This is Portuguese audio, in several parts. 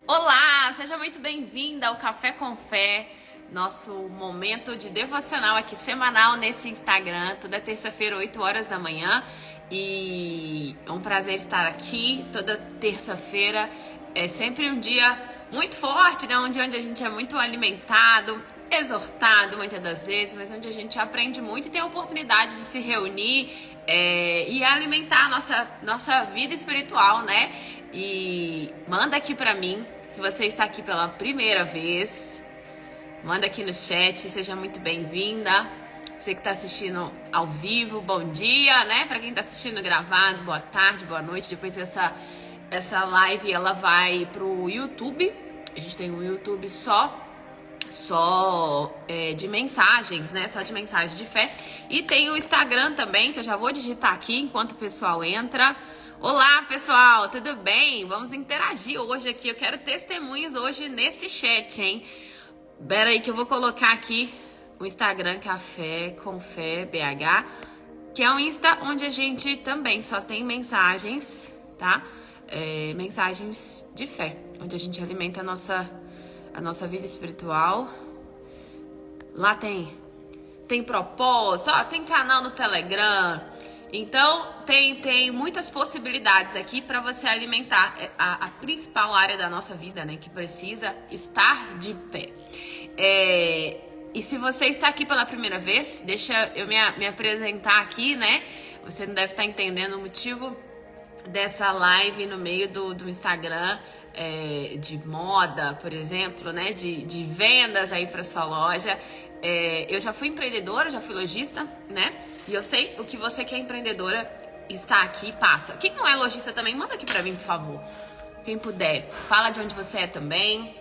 Olá, seja muito bem-vinda ao Café com Fé, nosso momento de devocional aqui semanal nesse Instagram, toda terça-feira, 8 horas da manhã. E é um prazer estar aqui toda terça-feira. É sempre um dia muito forte, né? Um dia onde a gente é muito alimentado, exortado muitas das vezes, mas onde a gente aprende muito e tem a oportunidade de se reunir e alimentar a nossa vida espiritual, né? E manda aqui pra mim, se você está aqui pela primeira vez, manda aqui no chat, seja muito bem-vinda. Você que está assistindo ao vivo, bom dia, né? Para quem está assistindo gravado, boa tarde, boa noite. Depois essa live ela vai pro YouTube. A gente tem um YouTube só de mensagens, né? Só de mensagens de fé. E tem o Instagram também, que eu já vou digitar aqui enquanto o pessoal entra. Olá, pessoal, tudo bem? Vamos interagir hoje aqui. Eu quero testemunhos hoje nesse chat, hein? Pera aí que eu vou colocar aqui o Instagram Café com Fé BH, que é um Insta onde a gente também só tem mensagens, tá? Mensagens de fé, onde a gente alimenta a nossa vida espiritual. Lá tem propósito, ó, tem canal no Telegram. Então, tem muitas possibilidades aqui para você alimentar a principal área da nossa vida, né? Que precisa estar de pé. E se você está aqui pela primeira vez, deixa eu me apresentar aqui, né? Você não deve estar entendendo o motivo dessa live no meio do Instagram, de moda, por exemplo, né? De vendas aí para sua loja. Eu já fui empreendedora, já fui lojista, né? E eu sei o que você que é empreendedora está aqui, passa. Quem não é lojista também, manda aqui pra mim, por favor. Quem puder, fala de onde você é também.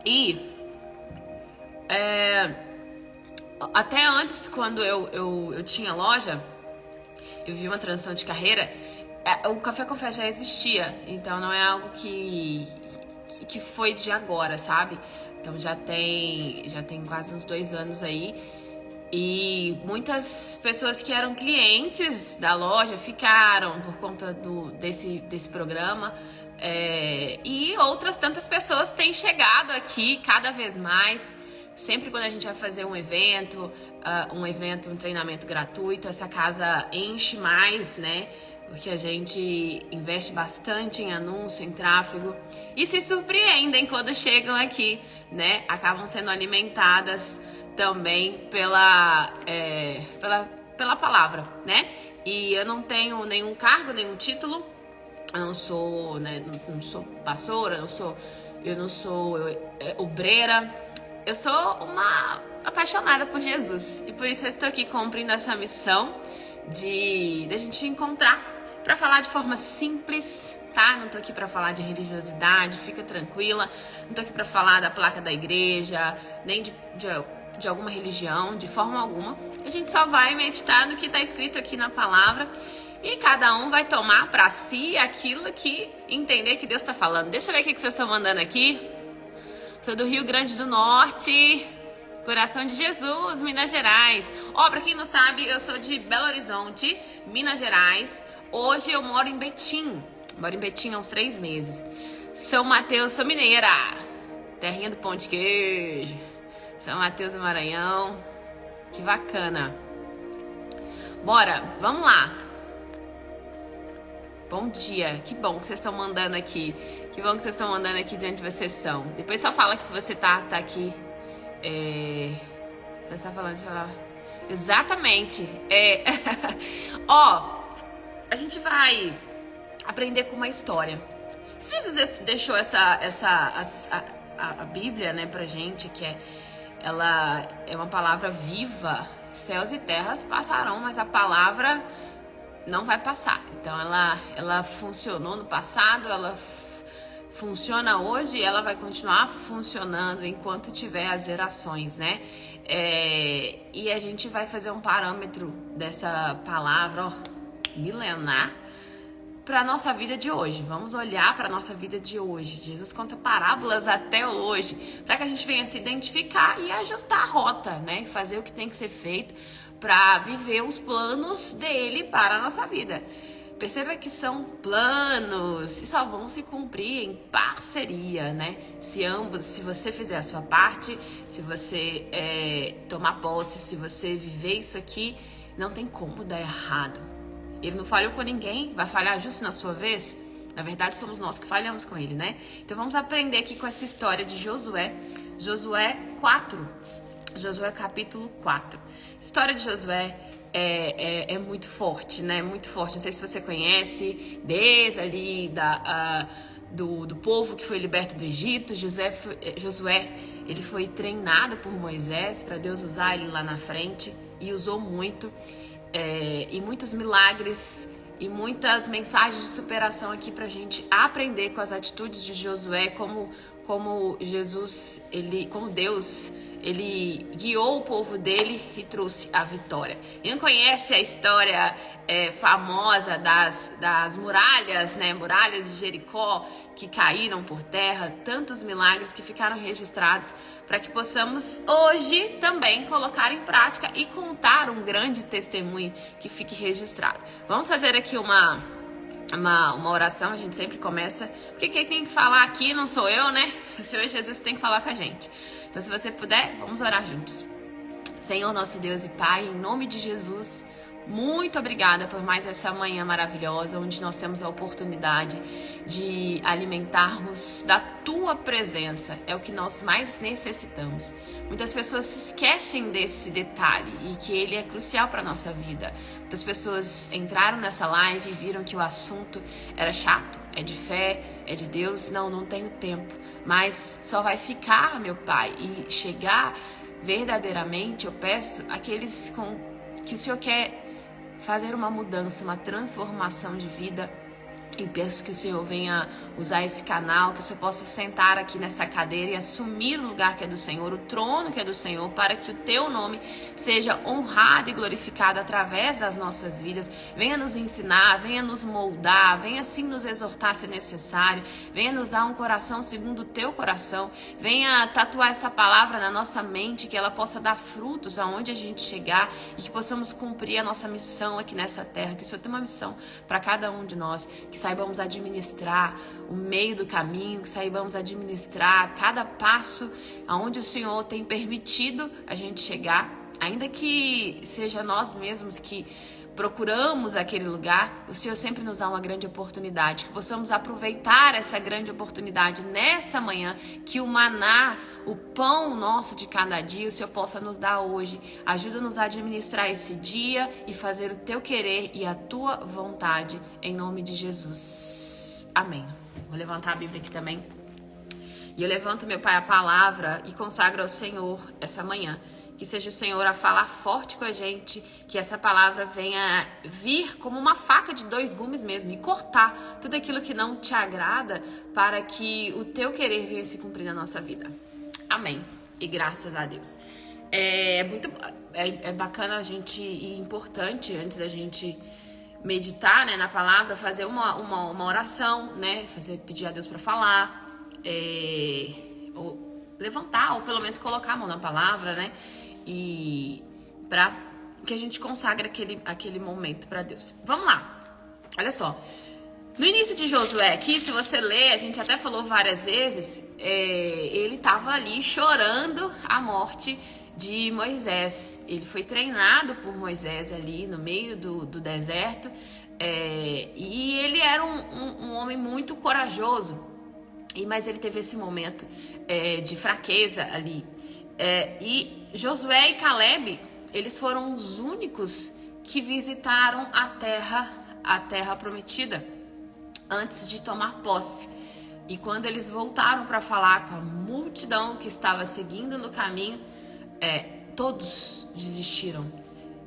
E até antes, quando eu tinha loja, eu vi uma transição de carreira, o Café com Fé já existia. Então não é algo que foi de agora, sabe? Então já tem quase uns 2 anos aí. E muitas pessoas que eram clientes da loja ficaram por conta desse programa. E outras tantas pessoas têm chegado aqui cada vez mais. Sempre quando a gente vai fazer um evento, um treinamento gratuito, essa casa enche mais, né? Porque a gente investe bastante em anúncio, em tráfego. E se surpreendem quando chegam aqui, né? Acabam sendo alimentadas também pela palavra, né? E eu não tenho nenhum cargo, nenhum título. Eu não sou, né, não sou pastora, eu não sou obreira. Eu sou uma apaixonada por Jesus. E por isso eu estou aqui cumprindo essa missão de a gente encontrar para falar de forma simples, tá? Não tô aqui para falar de religiosidade, fica tranquila. Não tô aqui para falar da placa da igreja, nem de alguma religião, de forma alguma. A gente só vai meditar no que está escrito aqui na palavra e cada um vai tomar para si aquilo que entender que Deus está falando. Deixa eu ver o que vocês estão mandando aqui. Sou do Rio Grande do Norte, Coração de Jesus, Minas Gerais. Pra quem não sabe, eu sou de Belo Horizonte, Minas Gerais. Hoje eu moro em Betim. Moro em Betim há uns 3 meses. São Mateus, sou mineira. Terrinha do Pão de Queijo. São Mateus do Maranhão. Que bacana. Bora, vamos lá. Bom dia. Que bom que vocês estão mandando aqui. Que bom que vocês estão mandando aqui de onde vocês são. Depois só fala que se você tá aqui. Você está falando de falar. Exatamente. A gente vai aprender com uma história. Se Jesus deixou a Bíblia, né, pra gente, ela é uma palavra viva. Céus e terras passarão, mas a palavra não vai passar. Então ela funcionou no passado, ela funciona hoje e ela vai continuar funcionando enquanto tiver as gerações, né? E a gente vai fazer um parâmetro dessa palavra, milenar, para a nossa vida de hoje. Vamos olhar para a nossa vida de hoje. Jesus conta parábolas até hoje, para que a gente venha se identificar e ajustar a rota, né? E fazer o que tem que ser feito para viver os planos dele para a nossa vida. Perceba que são planos e só vão se cumprir em parceria, né? Se você fizer a sua parte, se você tomar posse, se você viver isso aqui, não tem como dar errado. Ele não falhou com ninguém, vai falhar justo na sua vez? Na verdade, somos nós que falhamos com ele, né? Então vamos aprender aqui com essa história de Josué. Josué 4. Josué capítulo 4. A história de Josué é muito forte, né? Muito forte. Não sei se você conhece, desde ali do povo que foi liberto do Egito. Josué, ele foi treinado por Moisés para Deus usar ele lá na frente e usou muito. E muitos milagres e muitas mensagens de superação aqui pra gente aprender com as atitudes de Josué, como Deus, ele guiou o povo dele e trouxe a vitória. E não conhece a história famosa das muralhas, né? Muralhas de Jericó que caíram por terra, tantos milagres que ficaram registrados para que possamos hoje também colocar em prática e contar um grande testemunho que fique registrado. Vamos fazer aqui uma oração, a gente sempre começa, porque quem tem que falar aqui não sou eu, né? O Senhor Jesus tem que falar com a gente. Então, se você puder, vamos orar juntos. Senhor, nosso Deus e Pai, em nome de Jesus, muito obrigada por mais essa manhã maravilhosa, onde nós temos a oportunidade de alimentarmos da Tua presença. É o que nós mais necessitamos. Muitas pessoas se esquecem desse detalhe e que ele é crucial para a nossa vida. Muitas pessoas entraram nessa live e viram que o assunto era chato, é de fé, é de Deus. Não tenho tempo. Mas só vai ficar, meu Pai, e chegar verdadeiramente, eu peço, aqueles que o Senhor quer fazer uma mudança, uma transformação de vida. E peço que o Senhor venha usar esse canal, que o Senhor possa sentar aqui nessa cadeira e assumir o lugar que é do Senhor, o trono que é do Senhor, para que o Teu nome seja honrado e glorificado através das nossas vidas. Venha nos ensinar, venha nos moldar, venha sim nos exortar se necessário, venha nos dar um coração segundo o Teu coração, venha tatuar essa palavra na nossa mente, que ela possa dar frutos aonde a gente chegar e que possamos cumprir a nossa missão aqui nessa terra, que o Senhor tem uma missão para cada um de nós, que saibamos administrar o meio do caminho, que saibamos administrar cada passo aonde o Senhor tem permitido a gente chegar, ainda que seja nós mesmos que procuramos aquele lugar, o Senhor sempre nos dá uma grande oportunidade, que possamos aproveitar essa grande oportunidade nessa manhã, que o maná, o pão nosso de cada dia, o Senhor possa nos dar hoje. Ajuda-nos a administrar esse dia e fazer o Teu querer e a Tua vontade, em nome de Jesus. Amém. Vou levantar a Bíblia aqui também. E eu levanto, meu Pai, a palavra e consagro ao Senhor essa manhã. Que seja o Senhor a falar forte com a gente, que essa palavra venha vir como uma faca de 2 gumes mesmo e cortar tudo aquilo que não te agrada, para que o Teu querer venha se cumprir na nossa vida. Amém. E graças a Deus. É bacana a gente, e importante, antes da gente meditar, né, na palavra, fazer uma oração, né, pedir a Deus para falar, ou levantar, ou pelo menos colocar a mão na palavra, né, e para que a gente consagre aquele momento para Deus. Vamos lá, olha só. No início de Josué aqui, se você ler, a gente até falou várias vezes, ele estava ali chorando a morte de Moisés. Ele foi treinado por Moisés ali no meio do deserto, e ele era um homem muito corajoso, mas ele teve esse momento de fraqueza ali. E Josué e Caleb, eles foram os únicos que visitaram a terra prometida antes de tomar posse. E quando eles voltaram para falar com a multidão que estava seguindo no caminho, todos desistiram.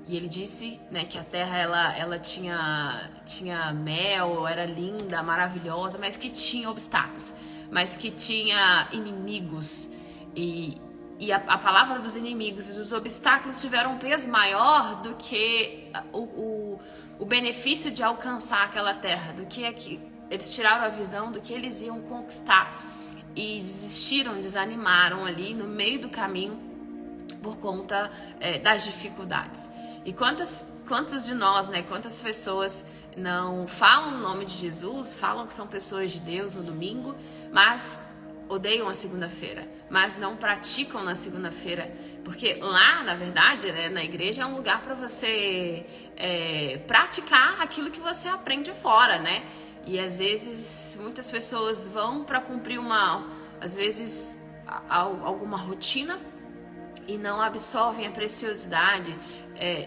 E ele disse, né, que a terra ela tinha mel, era linda, maravilhosa, mas que tinha obstáculos, mas que tinha inimigos. E a palavra dos inimigos e dos obstáculos tiveram um peso maior do que o benefício de alcançar aquela terra, do que eles tiraram a visão do que eles iam conquistar e desistiram, desanimaram ali no meio do caminho por conta das dificuldades. E quantos de nós, né, quantas pessoas não falam o nome de Jesus, falam que são pessoas de Deus no domingo, mas odeiam a segunda-feira, mas não praticam na segunda-feira, porque lá, na verdade, né, na igreja é um lugar para você praticar aquilo que você aprende fora, né? E às vezes muitas pessoas vão para cumprir às vezes alguma rotina e não absorvem a preciosidade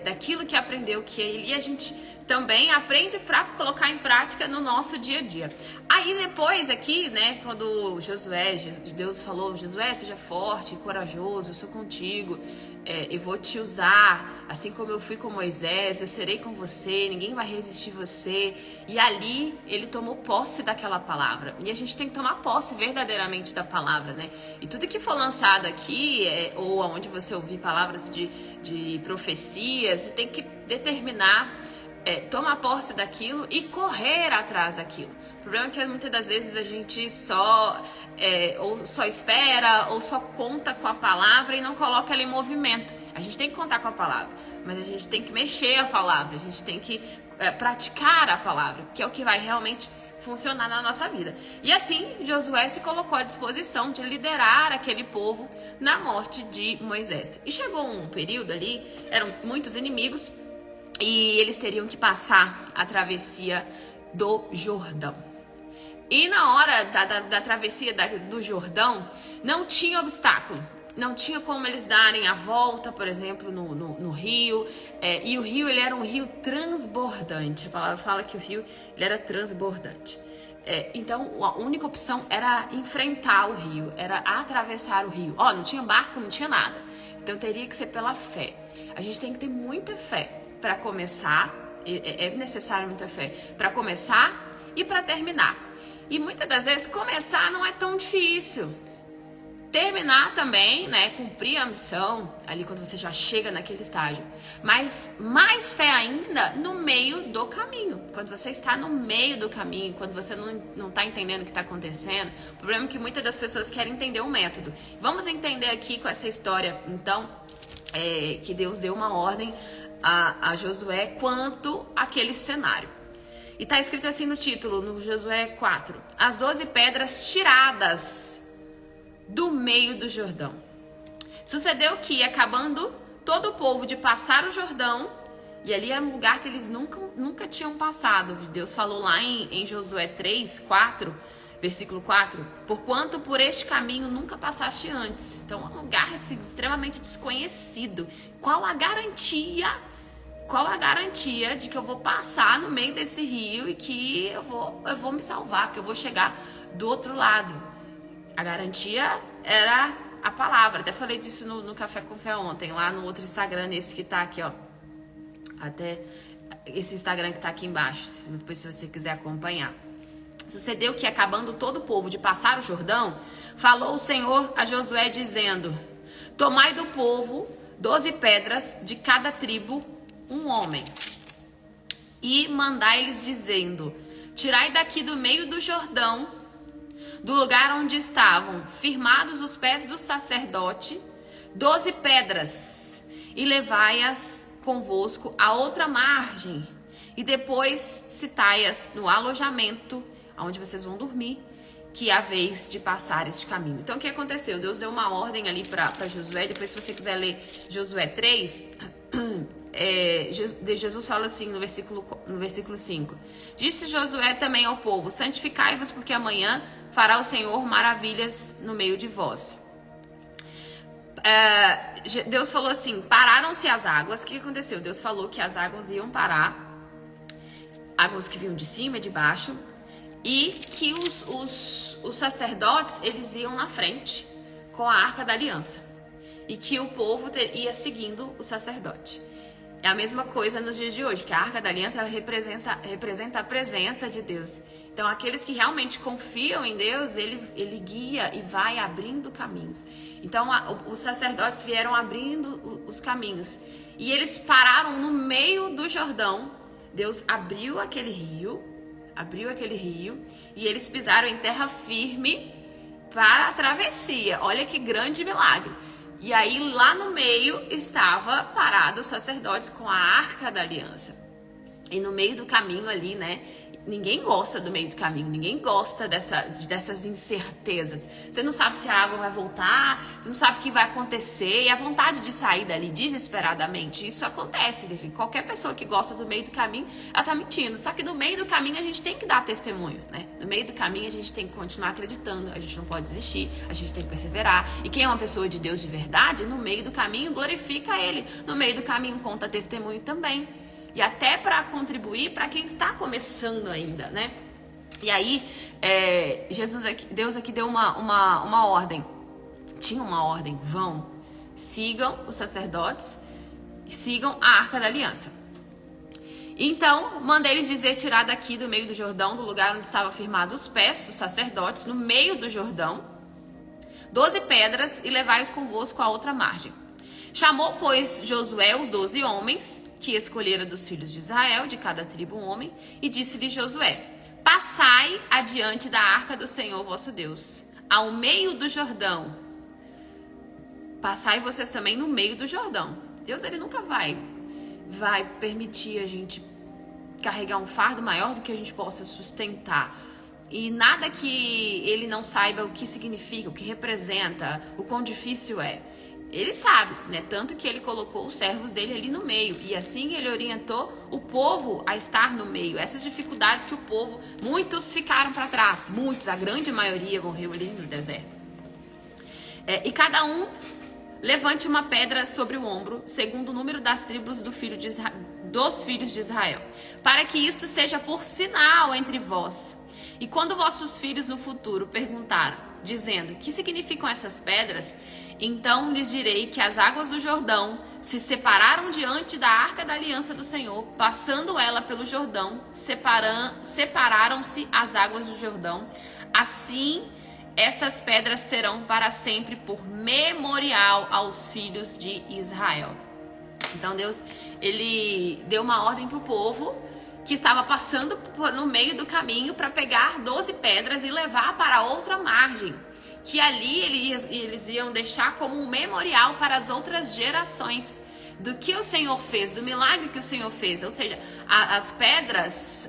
daquilo que aprendeu, e a gente também aprende para colocar em prática no nosso dia a dia. Aí depois aqui, né, quando Deus falou, Josué, seja forte e corajoso, eu sou contigo, eu vou te usar, assim como eu fui com Moisés, eu serei com você, ninguém vai resistir você. E ali ele tomou posse daquela palavra. E a gente tem que tomar posse verdadeiramente da palavra, né? E tudo que for lançado aqui, ou onde você ouvir palavras de profecias, você tem que determinar, tomar posse daquilo e correr atrás daquilo. O problema é que muitas das vezes a gente ou só espera ou só conta com a palavra e não coloca ela em movimento. A gente tem que contar com a palavra, mas a gente tem que mexer a palavra, a gente tem que praticar a palavra, que é o que vai realmente funcionar na nossa vida. E assim, Josué se colocou à disposição de liderar aquele povo na morte de Moisés. E chegou um período ali, eram muitos inimigos, e eles teriam que passar a travessia do Jordão. E na hora da travessia do Jordão, não tinha obstáculo. Não tinha como eles darem a volta, por exemplo, no rio. E o rio, ele era um rio transbordante. A palavra fala que o rio ele era transbordante. Então, a única opção era enfrentar o rio, era atravessar o rio. Não tinha barco, não tinha nada. Então, teria que ser pela fé. A gente tem que ter muita fé para começar. É necessário muita fé para começar e para terminar. E muitas das vezes começar não é tão difícil. Terminar também, né? Cumprir a missão ali quando você já chega naquele estágio. Mas mais fé ainda no meio do caminho. Quando você está no meio do caminho, quando você não está entendendo o que está acontecendo. O problema é que muitas das pessoas querem entender o método. Vamos entender aqui com essa história, então, que Deus deu uma ordem a Josué quanto àquele cenário. E está escrito assim no título, no Josué 4. As 12 pedras tiradas do meio do Jordão. Sucedeu que, acabando todo o povo de passar o Jordão, e ali era um lugar que eles nunca tinham passado. Deus falou lá em Josué 3, 4, versículo 4, porquanto por este caminho nunca passaste antes. Então é um lugar extremamente desconhecido. Qual a garantia de que eu vou passar no meio desse rio e que eu vou me salvar, que eu vou chegar do outro lado? A garantia era a palavra. Até falei disso no Café com Fé ontem, lá no outro Instagram, nesse que tá aqui, ó. Até esse Instagram que tá aqui embaixo, depois se você quiser acompanhar. Sucedeu que, acabando todo o povo de passar o Jordão, falou o Senhor a Josué, dizendo: tomai do povo 12 pedras, de cada tribo um homem, e mandai-lhes dizendo: tirai daqui do meio do Jordão, do lugar onde estavam firmados os pés do sacerdote, 12 pedras, e levai-as convosco à outra margem, e depois citai-as no alojamento, onde vocês vão dormir, que é a vez de passar este caminho. Então, o que aconteceu? Deus deu uma ordem ali para Josué. Depois, se você quiser ler Josué 3, Jesus fala assim no versículo 5. Disse Josué também ao povo: santificai-vos, porque amanhã fará o Senhor maravilhas no meio de vós. Deus falou assim: pararam-se as águas. O que aconteceu? Deus falou que as águas iam parar, águas que vinham de cima e de baixo, e que os sacerdotes, eles iam na frente com a Arca da Aliança, e que o povo ia seguindo o sacerdote. É a mesma coisa nos dias de hoje, que a Arca da Aliança, ela representa a presença de Deus. Então, aqueles que realmente confiam em Deus, ele guia e vai abrindo caminhos. Então, os sacerdotes vieram abrindo os caminhos. E eles pararam no meio do Jordão. Deus abriu aquele rio, e eles pisaram em terra firme para a travessia. Olha que grande milagre. E aí, lá no meio, estava parado os sacerdotes com a Arca da Aliança. E no meio do caminho ali, né? Ninguém gosta do meio do caminho, ninguém gosta dessas incertezas. Você não sabe se a água vai voltar, você não sabe o que vai acontecer, e a vontade de sair dali desesperadamente, isso acontece. Qualquer pessoa que gosta do meio do caminho, ela tá mentindo. Só que no meio do caminho a gente tem que dar testemunho, né? No meio do caminho a gente tem que continuar acreditando, a gente não pode desistir, a gente tem que perseverar. E quem é uma pessoa de Deus de verdade, no meio do caminho glorifica Ele, no meio do caminho conta testemunho também. E até para contribuir para quem está começando ainda, né? E aí, Deus aqui deu uma ordem. Tinha uma ordem: vão, sigam os sacerdotes, sigam a Arca da Aliança. Então, mandei eles dizer: tirar daqui do meio do Jordão, do lugar onde estavam firmados os pés, os sacerdotes, no meio do Jordão, 12 pedras e levai-os convosco à outra margem. Chamou, pois, Josué os 12 homens que escolhera dos filhos de Israel, de cada tribo um homem, e disse-lhe Josué: passai adiante da arca do Senhor vosso Deus, ao meio do Jordão. Passai vocês também no meio do Jordão. Deus, ele nunca vai permitir a gente carregar um fardo maior do que a gente possa sustentar. E nada que ele não saiba o que significa, o que representa, o quão difícil é. Ele sabe, né? Tanto que ele colocou os servos dele ali no meio. E assim ele orientou o povo a estar no meio. Essas dificuldades que o povo, muitos ficaram para trás. Muitos, a grande maioria morreu ali no deserto. E cada um levante uma pedra sobre o ombro, segundo o número das tribos dos filhos de Israel. Para que isto seja por sinal entre vós. E quando vossos filhos no futuro perguntaram, dizendo: que significam essas pedras? Então lhes direi que as águas do Jordão se separaram diante da arca da aliança do Senhor, passando ela pelo Jordão, separaram-se as águas do Jordão. Assim, essas pedras serão para sempre por memorial aos filhos de Israel. Então Deus, ele deu uma ordem para o povo que estava passando no meio do caminho para pegar 12 pedras e levar para outra margem. Que ali eles iam deixar como um memorial para as outras gerações do que o Senhor fez, do milagre que o Senhor fez. Ou seja, as pedras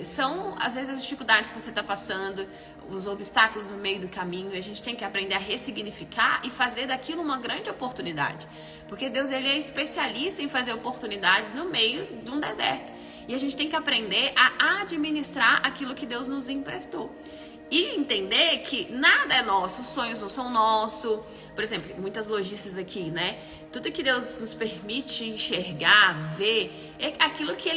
são às vezes as dificuldades que você está passando, os obstáculos no meio do caminho. E a gente tem que aprender a ressignificar e fazer daquilo uma grande oportunidade. Porque Deus, ele é especialista em fazer oportunidades no meio de um deserto. E a gente tem que aprender a administrar aquilo que Deus nos emprestou. E entender que nada é nosso, os sonhos não são nossos. Por exemplo, muitas lojistas aqui, né? Tudo que Deus nos permite enxergar, ver, é aquilo que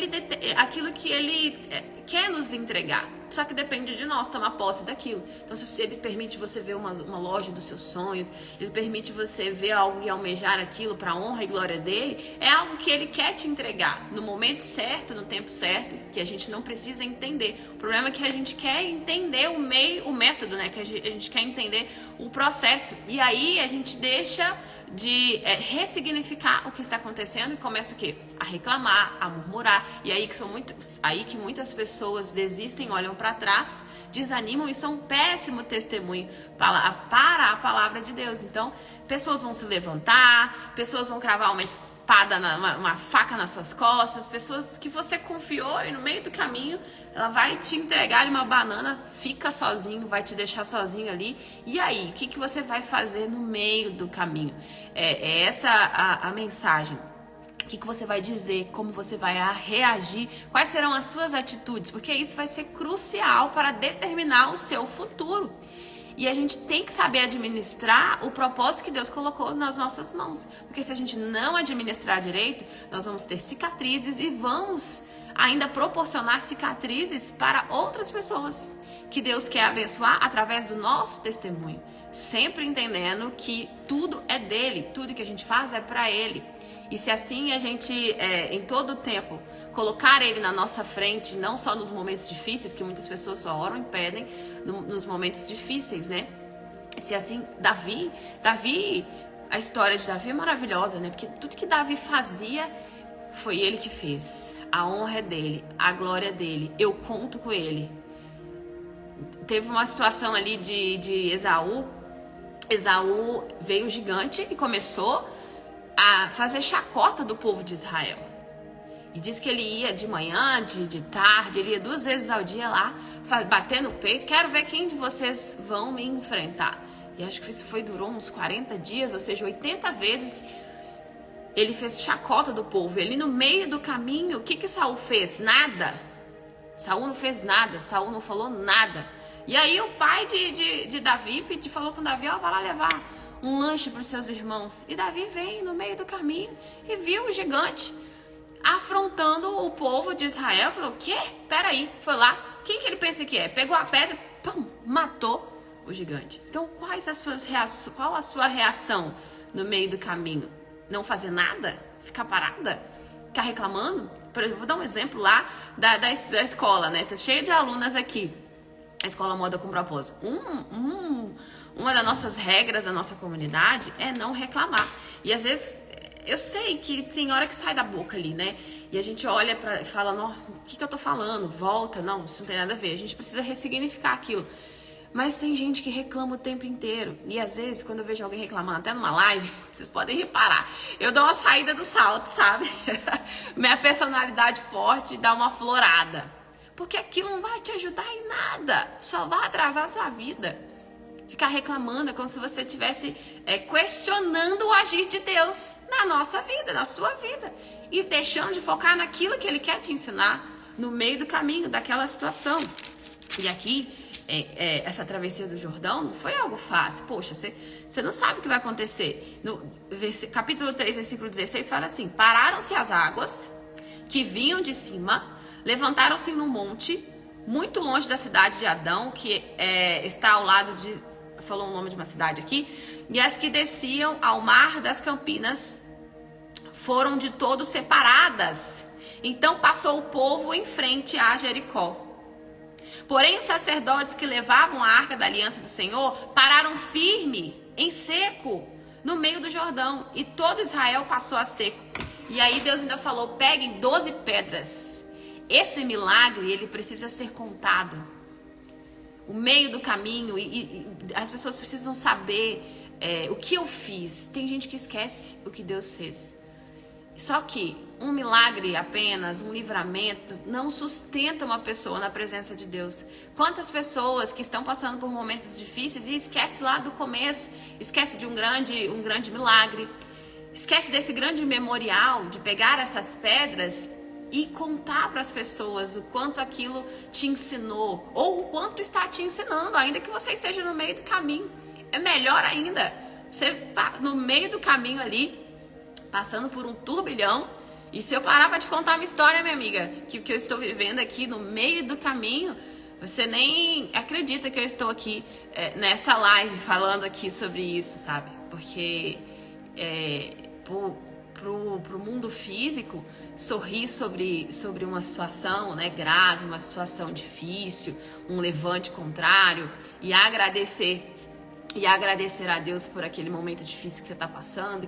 Ele quer nos entregar. Só que depende de nós tomar posse daquilo. Então, se Ele permite você ver uma loja dos seus sonhos, Ele permite você ver algo e almejar aquilo para a honra e glória dele, é algo que Ele quer te entregar no momento certo, no tempo certo, que a gente não precisa entender. O problema é que a gente quer entender o método, né? Que a gente quer entender o processo. E aí a gente deixa de ressignificar o que está acontecendo e começa o quê? A reclamar, a murmurar. E aí que muitas pessoas desistem, olham para trás, desanimam e são um péssimo testemunho para a palavra de Deus. Então, pessoas vão se levantar, pessoas vão cravar uma faca nas suas costas, pessoas que você confiou e no meio do caminho ela vai te entregar uma banana, fica sozinho, vai te deixar sozinho ali. E aí, o que você vai fazer no meio do caminho? É essa a mensagem. O que você vai dizer, como você vai reagir, quais serão as suas atitudes, porque isso vai ser crucial para determinar o seu futuro. E a gente tem que saber administrar o propósito que Deus colocou nas nossas mãos. Porque se a gente não administrar direito, nós vamos ter cicatrizes e vamos ainda proporcionar cicatrizes para outras pessoas que Deus quer abençoar através do nosso testemunho. Sempre entendendo que tudo é dele, tudo que a gente faz é para ele. E se assim a gente, em todo o tempo, colocar ele na nossa frente, não só nos momentos difíceis, que muitas pessoas só oram e pedem, nos momentos difíceis, né? Se assim, Davi, a história de Davi é maravilhosa, né? Porque tudo que Davi fazia, foi ele que fez. A honra é dele, a glória é dele, eu conto com ele. Teve uma situação ali de Esaú. Esaú veio gigante e começou a fazer chacota do povo de Israel. E diz que ele ia de manhã, de tarde, ele ia 2 vezes ao dia lá, bater no peito. Quero ver quem de vocês vão me enfrentar. E acho que isso durou uns 40 dias, ou seja, 80 vezes ele fez chacota do povo. Ele no meio do caminho, o que Saul fez? Nada. Saul não fez nada, Saul não falou nada. E aí o pai de Davi falou com Davi, vai lá levar um lanche para os seus irmãos. E Davi veio no meio do caminho e viu o gigante afrontando o povo de Israel. Falou, o quê? Peraí. Foi lá. Quem que ele pensa que é? Pegou a pedra, pum, matou o gigante. Então, qual a sua reação no meio do caminho? Não fazer nada? Ficar parada? Ficar reclamando? Por exemplo, vou dar um exemplo lá da escola, né? Tá cheio de alunas aqui. A escola Moda com Propósito. Uma das nossas regras da nossa comunidade é não reclamar. E às vezes, eu sei que tem hora que sai da boca ali, né? E a gente olha e fala, o que eu tô falando? Volta, não, isso não tem nada a ver. A gente precisa ressignificar aquilo. Mas tem gente que reclama o tempo inteiro. E às vezes, quando eu vejo alguém reclamando, até numa live, vocês podem reparar, eu dou uma saída do salto, sabe? Minha personalidade forte dá uma florada. Porque aquilo não vai te ajudar em nada. Só vai atrasar a sua vida. Ficar reclamando é como se você estivesse questionando o agir de Deus na nossa vida, na sua vida. E deixando de focar naquilo que Ele quer te ensinar no meio do caminho, daquela situação. E aqui, essa travessia do Jordão não foi algo fácil. Poxa, você não sabe o que vai acontecer. No capítulo 3, versículo 16, fala assim, pararam-se as águas que vinham de cima, levantaram-se num monte, muito longe da cidade de Adão, que está ao lado de... Falou o nome de uma cidade aqui. E as que desciam ao mar das Campinas foram de todo separadas. Então passou o povo em frente a Jericó. Porém, os sacerdotes que levavam a arca da aliança do Senhor pararam firme, em seco, no meio do Jordão. E todo Israel passou a seco. E aí Deus ainda falou, peguem 12 pedras. Esse milagre, ele precisa ser contado. O meio do caminho, e as pessoas precisam saber o que eu fiz. Tem gente que esquece o que Deus fez. Só que um milagre apenas, um livramento, não sustenta uma pessoa na presença de Deus. Quantas pessoas que estão passando por momentos difíceis e esquece lá do começo, esquece de um grande milagre, esquece desse grande memorial, de pegar essas pedras e contar para as pessoas o quanto aquilo te ensinou, ou o quanto está te ensinando, ainda que você esteja no meio do caminho. É melhor ainda, você no meio do caminho ali, passando por um turbilhão, e se eu parar para te contar a minha história, minha amiga, que o que eu estou vivendo aqui no meio do caminho, você nem acredita que eu estou aqui nessa live falando aqui sobre isso, sabe? Porque pro mundo físico, sorrir sobre uma situação, né, grave, uma situação difícil, um levante contrário, e agradecer a Deus por aquele momento difícil que você está passando,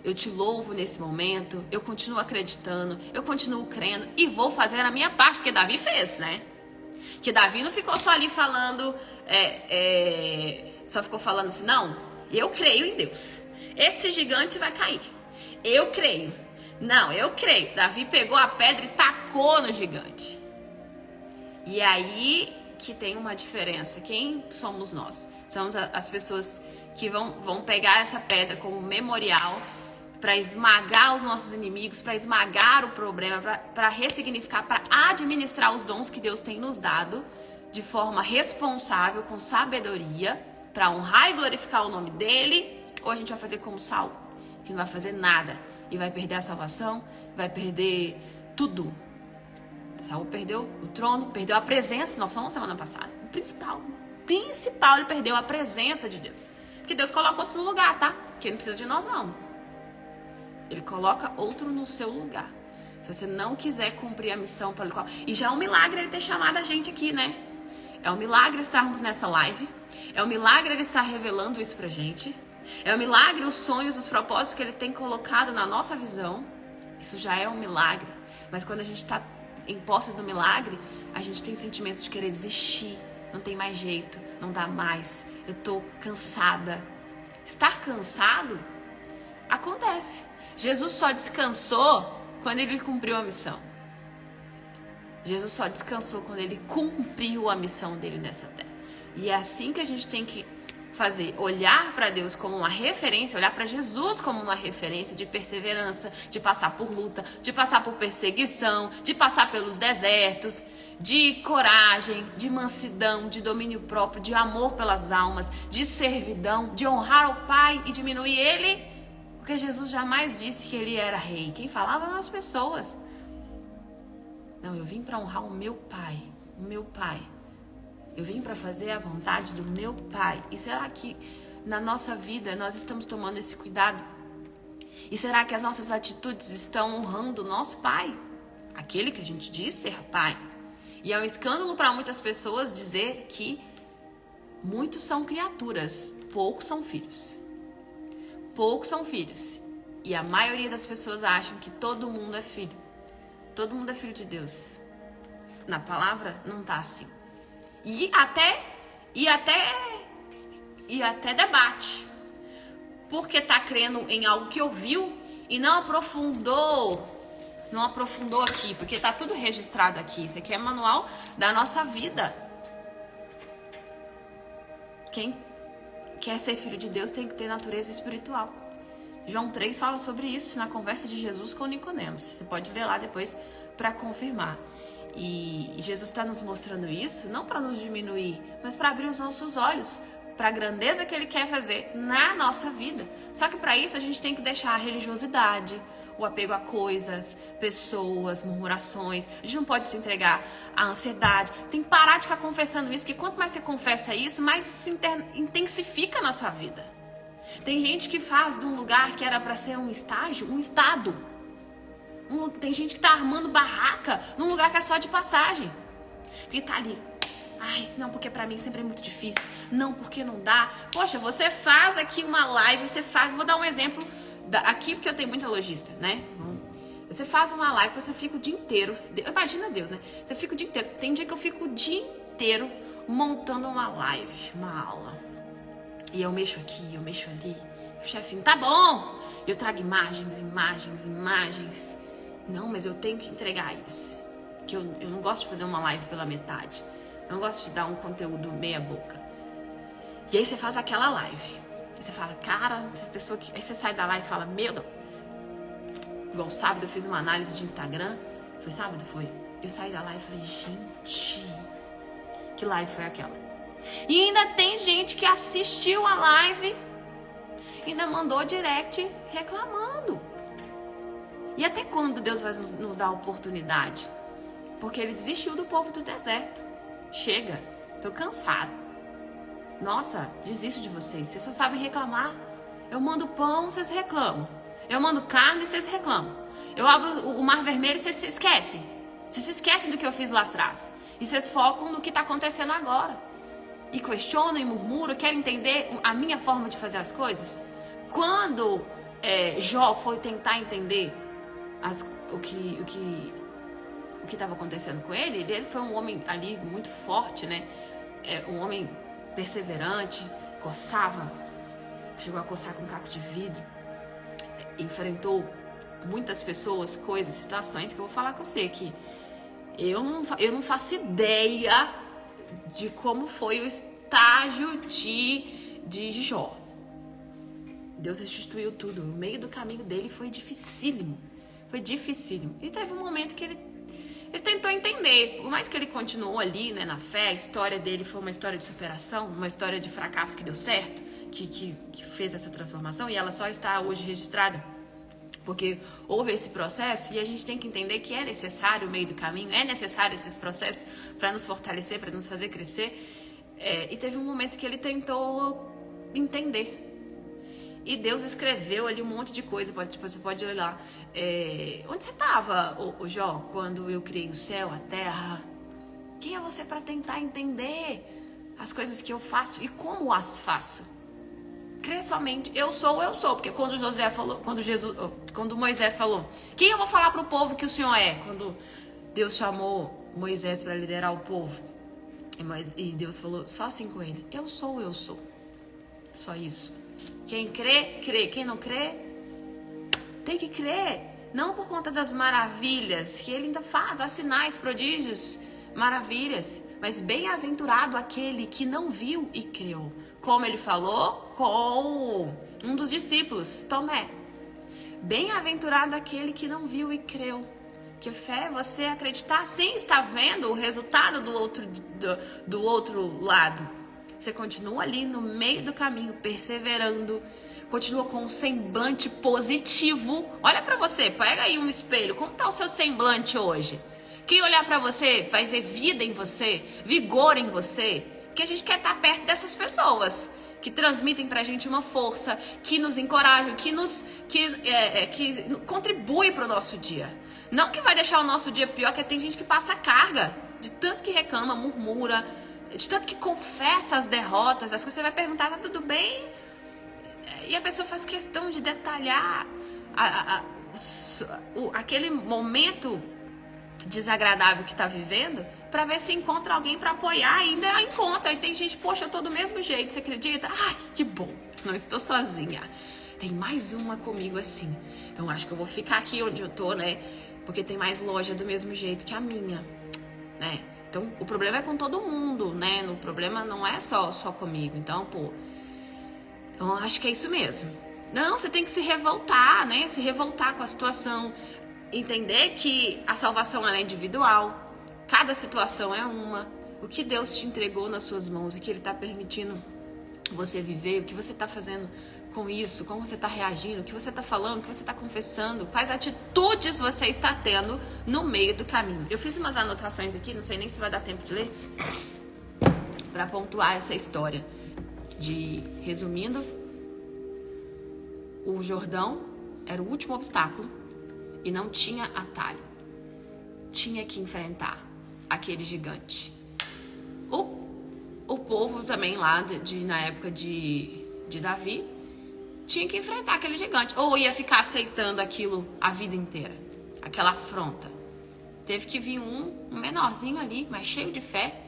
eu te louvo nesse momento, eu continuo acreditando, eu continuo crendo e vou fazer a minha parte, porque Davi fez, né? Que Davi não ficou só ali falando, só ficou falando assim, não, eu creio em Deus, esse gigante vai cair, eu creio. Não, eu creio. Davi pegou a pedra e tacou no gigante. E aí que tem uma diferença. Quem somos nós? Somos as pessoas que vão pegar essa pedra como memorial para esmagar os nossos inimigos, para esmagar o problema, para ressignificar, para administrar os dons que Deus tem nos dado de forma responsável, com sabedoria, para honrar e glorificar o nome dele. Ou a gente vai fazer como Saul, que não vai fazer nada. E vai perder a salvação, vai perder tudo. Saul perdeu o trono, perdeu a presença. Nós falamos semana passada. O principal, ele perdeu a presença de Deus. Porque Deus coloca outro no lugar, tá? Porque ele não precisa de nós, não. Ele coloca outro no seu lugar. Se você não quiser cumprir a missão pela qual... E já é um milagre ele ter chamado a gente aqui, né? É um milagre estarmos nessa live. É um milagre ele estar revelando isso pra gente. É um milagre os sonhos, os propósitos que ele tem colocado na nossa visão. Isso já é um milagre. Mas quando a gente está em posse do milagre, a gente tem sentimentos de querer desistir. Não tem mais jeito, não dá mais. Eu tô cansada. Estar cansado acontece. Jesus só descansou quando ele cumpriu a missão. Jesus só descansou quando ele cumpriu a missão dele nessa terra. E é assim que a gente tem que fazer, olhar para Deus como uma referência, olhar para Jesus como uma referência de perseverança, de passar por luta, de passar por perseguição, de passar pelos desertos, de coragem, de mansidão, de domínio próprio, de amor pelas almas, de servidão, de honrar o Pai e diminuir Ele, porque Jesus jamais disse que Ele era rei. Quem falava eram as pessoas. Não, eu vim para honrar o meu Pai, o meu Pai. Eu vim para fazer a vontade do meu Pai. E será que na nossa vida nós estamos tomando esse cuidado? E será que as nossas atitudes estão honrando o nosso Pai? Aquele que a gente diz ser Pai. E é um escândalo para muitas pessoas dizer que muitos são criaturas, poucos são filhos. Poucos são filhos. E a maioria das pessoas acham que todo mundo é filho. Todo mundo é filho de Deus. Na palavra não tá assim. E até debate. Porque tá crendo em algo que ouviu e não aprofundou aqui, porque tá tudo registrado aqui. Isso aqui é manual da nossa vida. Quem quer ser filho de Deus tem que ter natureza espiritual. João 3 fala sobre isso na conversa de Jesus com Nicodemos. Você pode ler lá depois para confirmar. E Jesus está nos mostrando isso não para nos diminuir, mas para abrir os nossos olhos para a grandeza que Ele quer fazer na nossa vida. Só que para isso a gente tem que deixar a religiosidade, o apego a coisas, pessoas, murmurações. A gente não pode se entregar à ansiedade. Tem que parar de ficar confessando isso, porque quanto mais você confessa isso, mais isso intensifica na sua vida. Tem gente que faz de um lugar que era para ser um estágio, um estado. Tem gente que tá armando barraca num lugar que é só de passagem. Porque tá ali. Ai, não, porque pra mim sempre é muito difícil. Não, porque não dá. Poxa, você faz aqui uma live, vou dar um exemplo aqui, porque eu tenho muita lojista, né? Você faz uma live, você fica o dia inteiro. Imagina Deus, né? Você fica o dia inteiro. Tem dia que eu fico o dia inteiro montando uma live, uma aula. E eu mexo aqui, eu mexo ali. O chefinho, tá bom. Eu trago imagens. Não, mas eu tenho que entregar isso. Que eu não gosto de fazer uma live pela metade. Eu não gosto de dar um conteúdo meia boca. E aí você faz aquela live. E você fala, cara, essa pessoa que... Aí você sai da live e fala, meu Deus. Igual sábado eu fiz uma análise de Instagram. Foi sábado? Foi. Eu saí da live e falei, gente, que live foi aquela? E ainda tem gente que assistiu a live e ainda mandou direct reclamando. E até quando Deus vai nos dar a oportunidade? Porque Ele desistiu do povo do deserto. Chega, tô cansado. Nossa, desisto de vocês. Vocês só sabem reclamar. Eu mando pão, vocês reclamam. Eu mando carne, vocês reclamam. Eu abro o mar vermelho e vocês se esquecem. Vocês se esquecem do que eu fiz lá atrás. E vocês focam no que tá acontecendo agora. E questionam e murmuram, querem entender a minha forma de fazer as coisas. Quando Jó foi tentar entender o que estava acontecendo com ele foi um homem ali muito forte, né? Um homem perseverante, chegou a coçar com um caco de vidro, enfrentou muitas pessoas, coisas, situações que eu vou falar com você que eu não faço ideia de como foi o estágio de Jó. Deus restituiu tudo. O meio do caminho dele foi dificílimo. Foi dificílimo. E teve um momento que ele tentou entender. Por mais que ele continuou ali, né, na fé, a história dele foi uma história de superação, uma história de fracasso que deu certo, que fez essa transformação, e ela só está hoje registrada porque houve esse processo, e a gente tem que entender que é necessário o meio do caminho, é necessário esses processos para nos fortalecer, para nos fazer crescer. E teve um momento que ele tentou entender. E Deus escreveu ali um monte de coisa, você pode ler lá. Onde você estava, Jó, quando eu criei o céu, a terra? Quem é você para tentar entender as coisas que eu faço e como as faço? Crê somente, eu sou, porque quando Moisés falou, quem eu vou falar para o povo que o Senhor é? Quando Deus chamou Moisés para liderar o povo, e Deus falou só assim com ele, eu sou, só isso. Quem crê, crê. Quem não crê, tem que crer. Não por conta das maravilhas, que ele ainda faz, dá sinais, prodígios, maravilhas. Mas bem-aventurado aquele que não viu e creu. Como ele falou com um dos discípulos, Tomé. Bem-aventurado aquele que não viu e creu. Que fé é você acreditar, sim, está vendo o resultado do outro lado. Você continua ali no meio do caminho, perseverando, continua com um semblante positivo. Olha pra você, pega aí um espelho, como tá o seu semblante hoje? Quem olhar pra você vai ver vida em você, vigor em você, porque a gente quer estar perto dessas pessoas que transmitem pra gente uma força, que nos encorajam, que contribui pro nosso dia. Não que vai deixar o nosso dia pior, que tem gente que passa carga, de tanto que reclama, murmura, de tanto que confessa as derrotas, as coisas. Você vai perguntar, tá tudo bem? E a pessoa faz questão de detalhar aquele momento desagradável que tá vivendo, pra ver se encontra alguém pra apoiar. E ainda encontra. E tem gente, poxa, eu tô do mesmo jeito, você acredita? Ai, que bom, não estou sozinha. Tem mais uma comigo assim. Então acho que eu vou ficar aqui onde eu tô, né? Porque tem mais loja do mesmo jeito que a minha, né? Então o problema é com todo mundo, né? O problema não é só comigo. Então, então acho que é isso mesmo. Não, você tem que se revoltar, né? Se revoltar com a situação. Entender que a salvação ela é individual. Cada situação é uma. O que Deus te entregou nas suas mãos e que Ele está permitindo você viver, o que você está fazendo com isso, como você está reagindo, o que você está falando, o que você está confessando, quais atitudes você está tendo no meio do caminho. Eu fiz umas anotações aqui, não sei nem se vai dar tempo de ler, para pontuar essa história. Resumindo, o Jordão era o último obstáculo e não tinha atalho. Tinha que enfrentar aquele gigante. O povo também lá, na época de Davi, tinha que enfrentar aquele gigante. Ou ia ficar aceitando aquilo a vida inteira. Aquela afronta. Teve que vir um menorzinho ali, mas cheio de fé.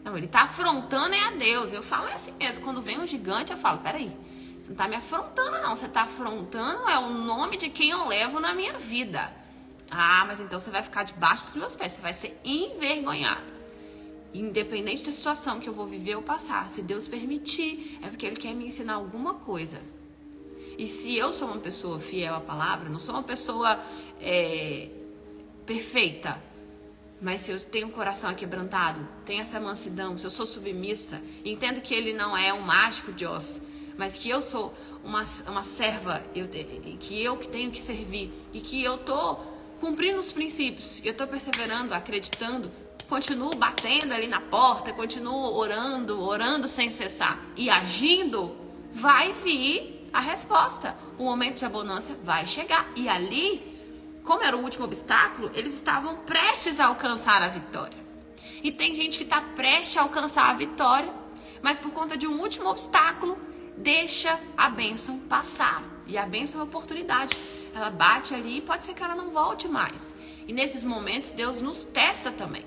Não, ele tá afrontando a Deus. Eu falo assim mesmo. Quando vem um gigante, eu falo, peraí. Você não tá me afrontando, não. Você tá afrontando o nome de quem eu levo na minha vida. Ah, mas então você vai ficar debaixo dos meus pés. Você vai ser envergonhado. Independente da situação que eu vou viver ou passar, se Deus permitir, é porque Ele quer me ensinar alguma coisa. E se eu sou uma pessoa fiel à palavra, não sou uma pessoa perfeita, mas se eu tenho um coração aquebrantado, tenho essa mansidão, se eu sou submissa, entendo que Ele não é um mágico de Oz, mas que eu sou uma serva, que eu que tenho que servir, e que eu tô cumprindo os princípios, eu tô perseverando, acreditando, continuo batendo ali na porta, continuo orando sem cessar e agindo, vai vir a resposta. O momento de abundância vai chegar. E ali, como era o último obstáculo, eles estavam prestes a alcançar a vitória. E tem gente que está prestes a alcançar a vitória, mas por conta de um último obstáculo, deixa a bênção passar. E a bênção é uma oportunidade. Ela bate ali e pode ser que ela não volte mais. E nesses momentos, Deus nos testa também.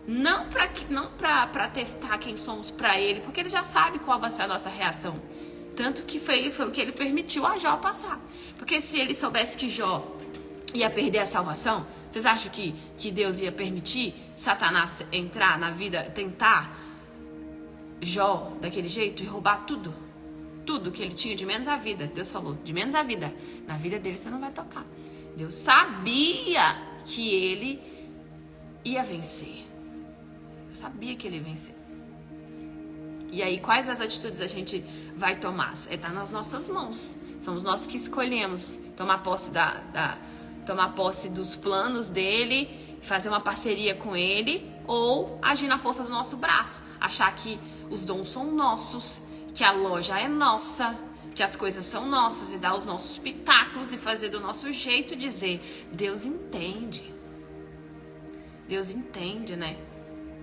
Não para testar quem somos para Ele, porque Ele já sabe qual vai ser a nossa reação. Tanto que foi o que Ele permitiu a Jó passar. Porque se Ele soubesse que Jó ia perder a salvação, vocês acham que Deus ia permitir Satanás entrar na vida, tentar Jó daquele jeito e roubar tudo? Tudo que ele tinha, de menos a vida. Deus falou, de menos a vida. Na vida dele você não vai tocar. Deus sabia que ele ia vencer. Eu sabia que ele ia vencer. E aí, quais as atitudes a gente vai tomar? Está nas nossas mãos. Somos nós que escolhemos tomar posse dos planos dele, fazer uma parceria com ele, ou agir na força do nosso braço. Achar que os dons são nossos, que a loja é nossa, que as coisas são nossas, e dar os nossos pitáculos e fazer do nosso jeito, dizer, Deus entende. Deus entende, né?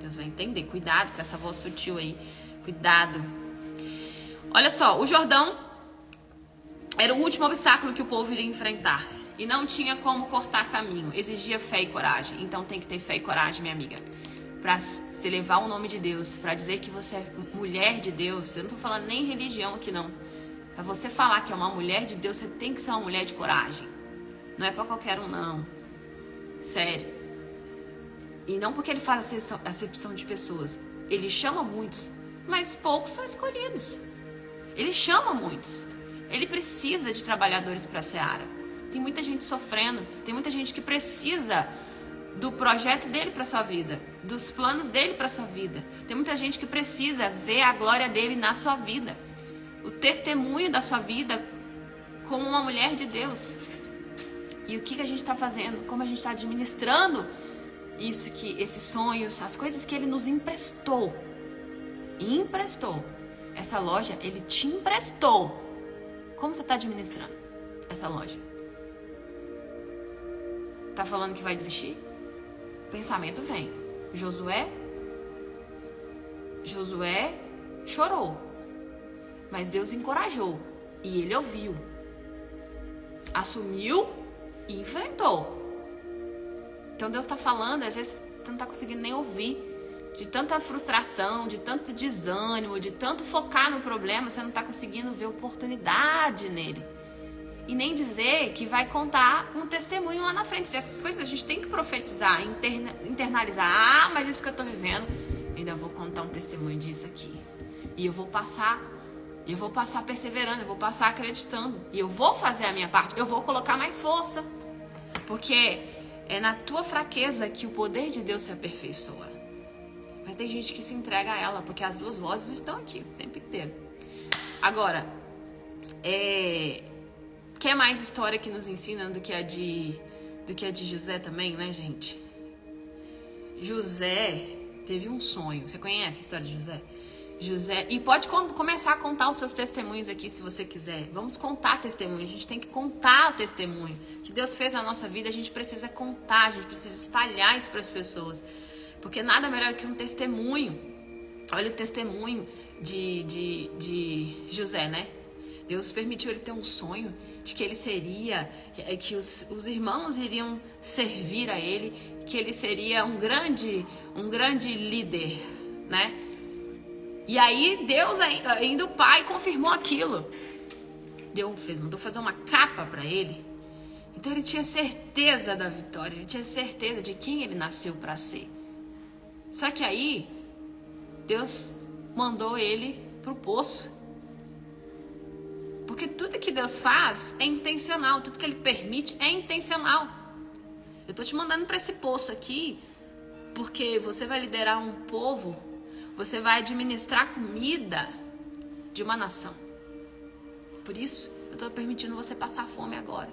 Deus vai entender. Cuidado com essa voz sutil aí. Cuidado. Olha só, o Jordão era o último obstáculo que o povo iria enfrentar. E não tinha como cortar caminho. Exigia fé e coragem. Então tem que ter fé e coragem, minha amiga. Pra se levar o nome de Deus. Pra dizer que você é mulher de Deus. Eu não tô falando nem religião aqui, não. Pra você falar que é uma mulher de Deus, você tem que ser uma mulher de coragem. Não é pra qualquer um, não. Sério. E não porque ele faz acepção de pessoas. Ele chama muitos, mas poucos são escolhidos. Ele chama muitos. Ele precisa de trabalhadores para a seara. Tem muita gente sofrendo, tem muita gente que precisa do projeto dele para sua vida, dos planos dele para sua vida. Tem muita gente que precisa ver a glória dele na sua vida, o testemunho da sua vida como uma mulher de Deus. E o que a gente está fazendo? Como a gente está administrando isso, esses sonhos, as coisas que ele nos emprestou. Essa loja, ele te emprestou. Como você está administrando essa loja? Tá falando que vai desistir? O pensamento vem. Josué chorou, mas Deus encorajou e ele ouviu, assumiu e enfrentou. Então Deus está falando, às vezes você não está conseguindo nem ouvir, de tanta frustração, de tanto desânimo, de tanto focar no problema, você não está conseguindo ver oportunidade nele. E nem dizer que vai contar um testemunho lá na frente. Essas coisas a gente tem que profetizar, internalizar. Ah, mas isso que eu estou vivendo, eu ainda vou contar um testemunho disso aqui. E eu vou passar perseverando, eu vou passar acreditando. E eu vou fazer a minha parte, eu vou colocar mais força. Porque é na tua fraqueza que o poder de Deus se aperfeiçoa. Mas tem gente que se entrega a ela, porque as duas vozes estão aqui o tempo inteiro. Agora, quer mais história que nos ensina do que a de José também, né, gente? José teve um sonho. Você conhece a história de José? E pode começar a contar os seus testemunhos aqui, se você quiser. Vamos contar testemunho. A gente tem que contar o testemunho que Deus fez na nossa vida. A gente precisa contar, a gente precisa espalhar isso para as pessoas. Porque nada melhor que um testemunho. Olha o testemunho de José, né? Deus permitiu ele ter um sonho de que ele seria, que os irmãos iriam servir a ele, que ele seria um grande líder, né? E aí Deus, ainda o pai, confirmou aquilo. Mandou fazer uma capa para ele. Então ele tinha certeza da vitória, ele tinha certeza de quem ele nasceu para ser. Só que aí Deus mandou ele pro poço. Porque tudo que Deus faz é intencional, tudo que ele permite é intencional. Eu tô te mandando para esse poço aqui, porque você vai liderar um povo, você vai administrar comida de uma nação. Por isso, eu tô permitindo você passar fome agora.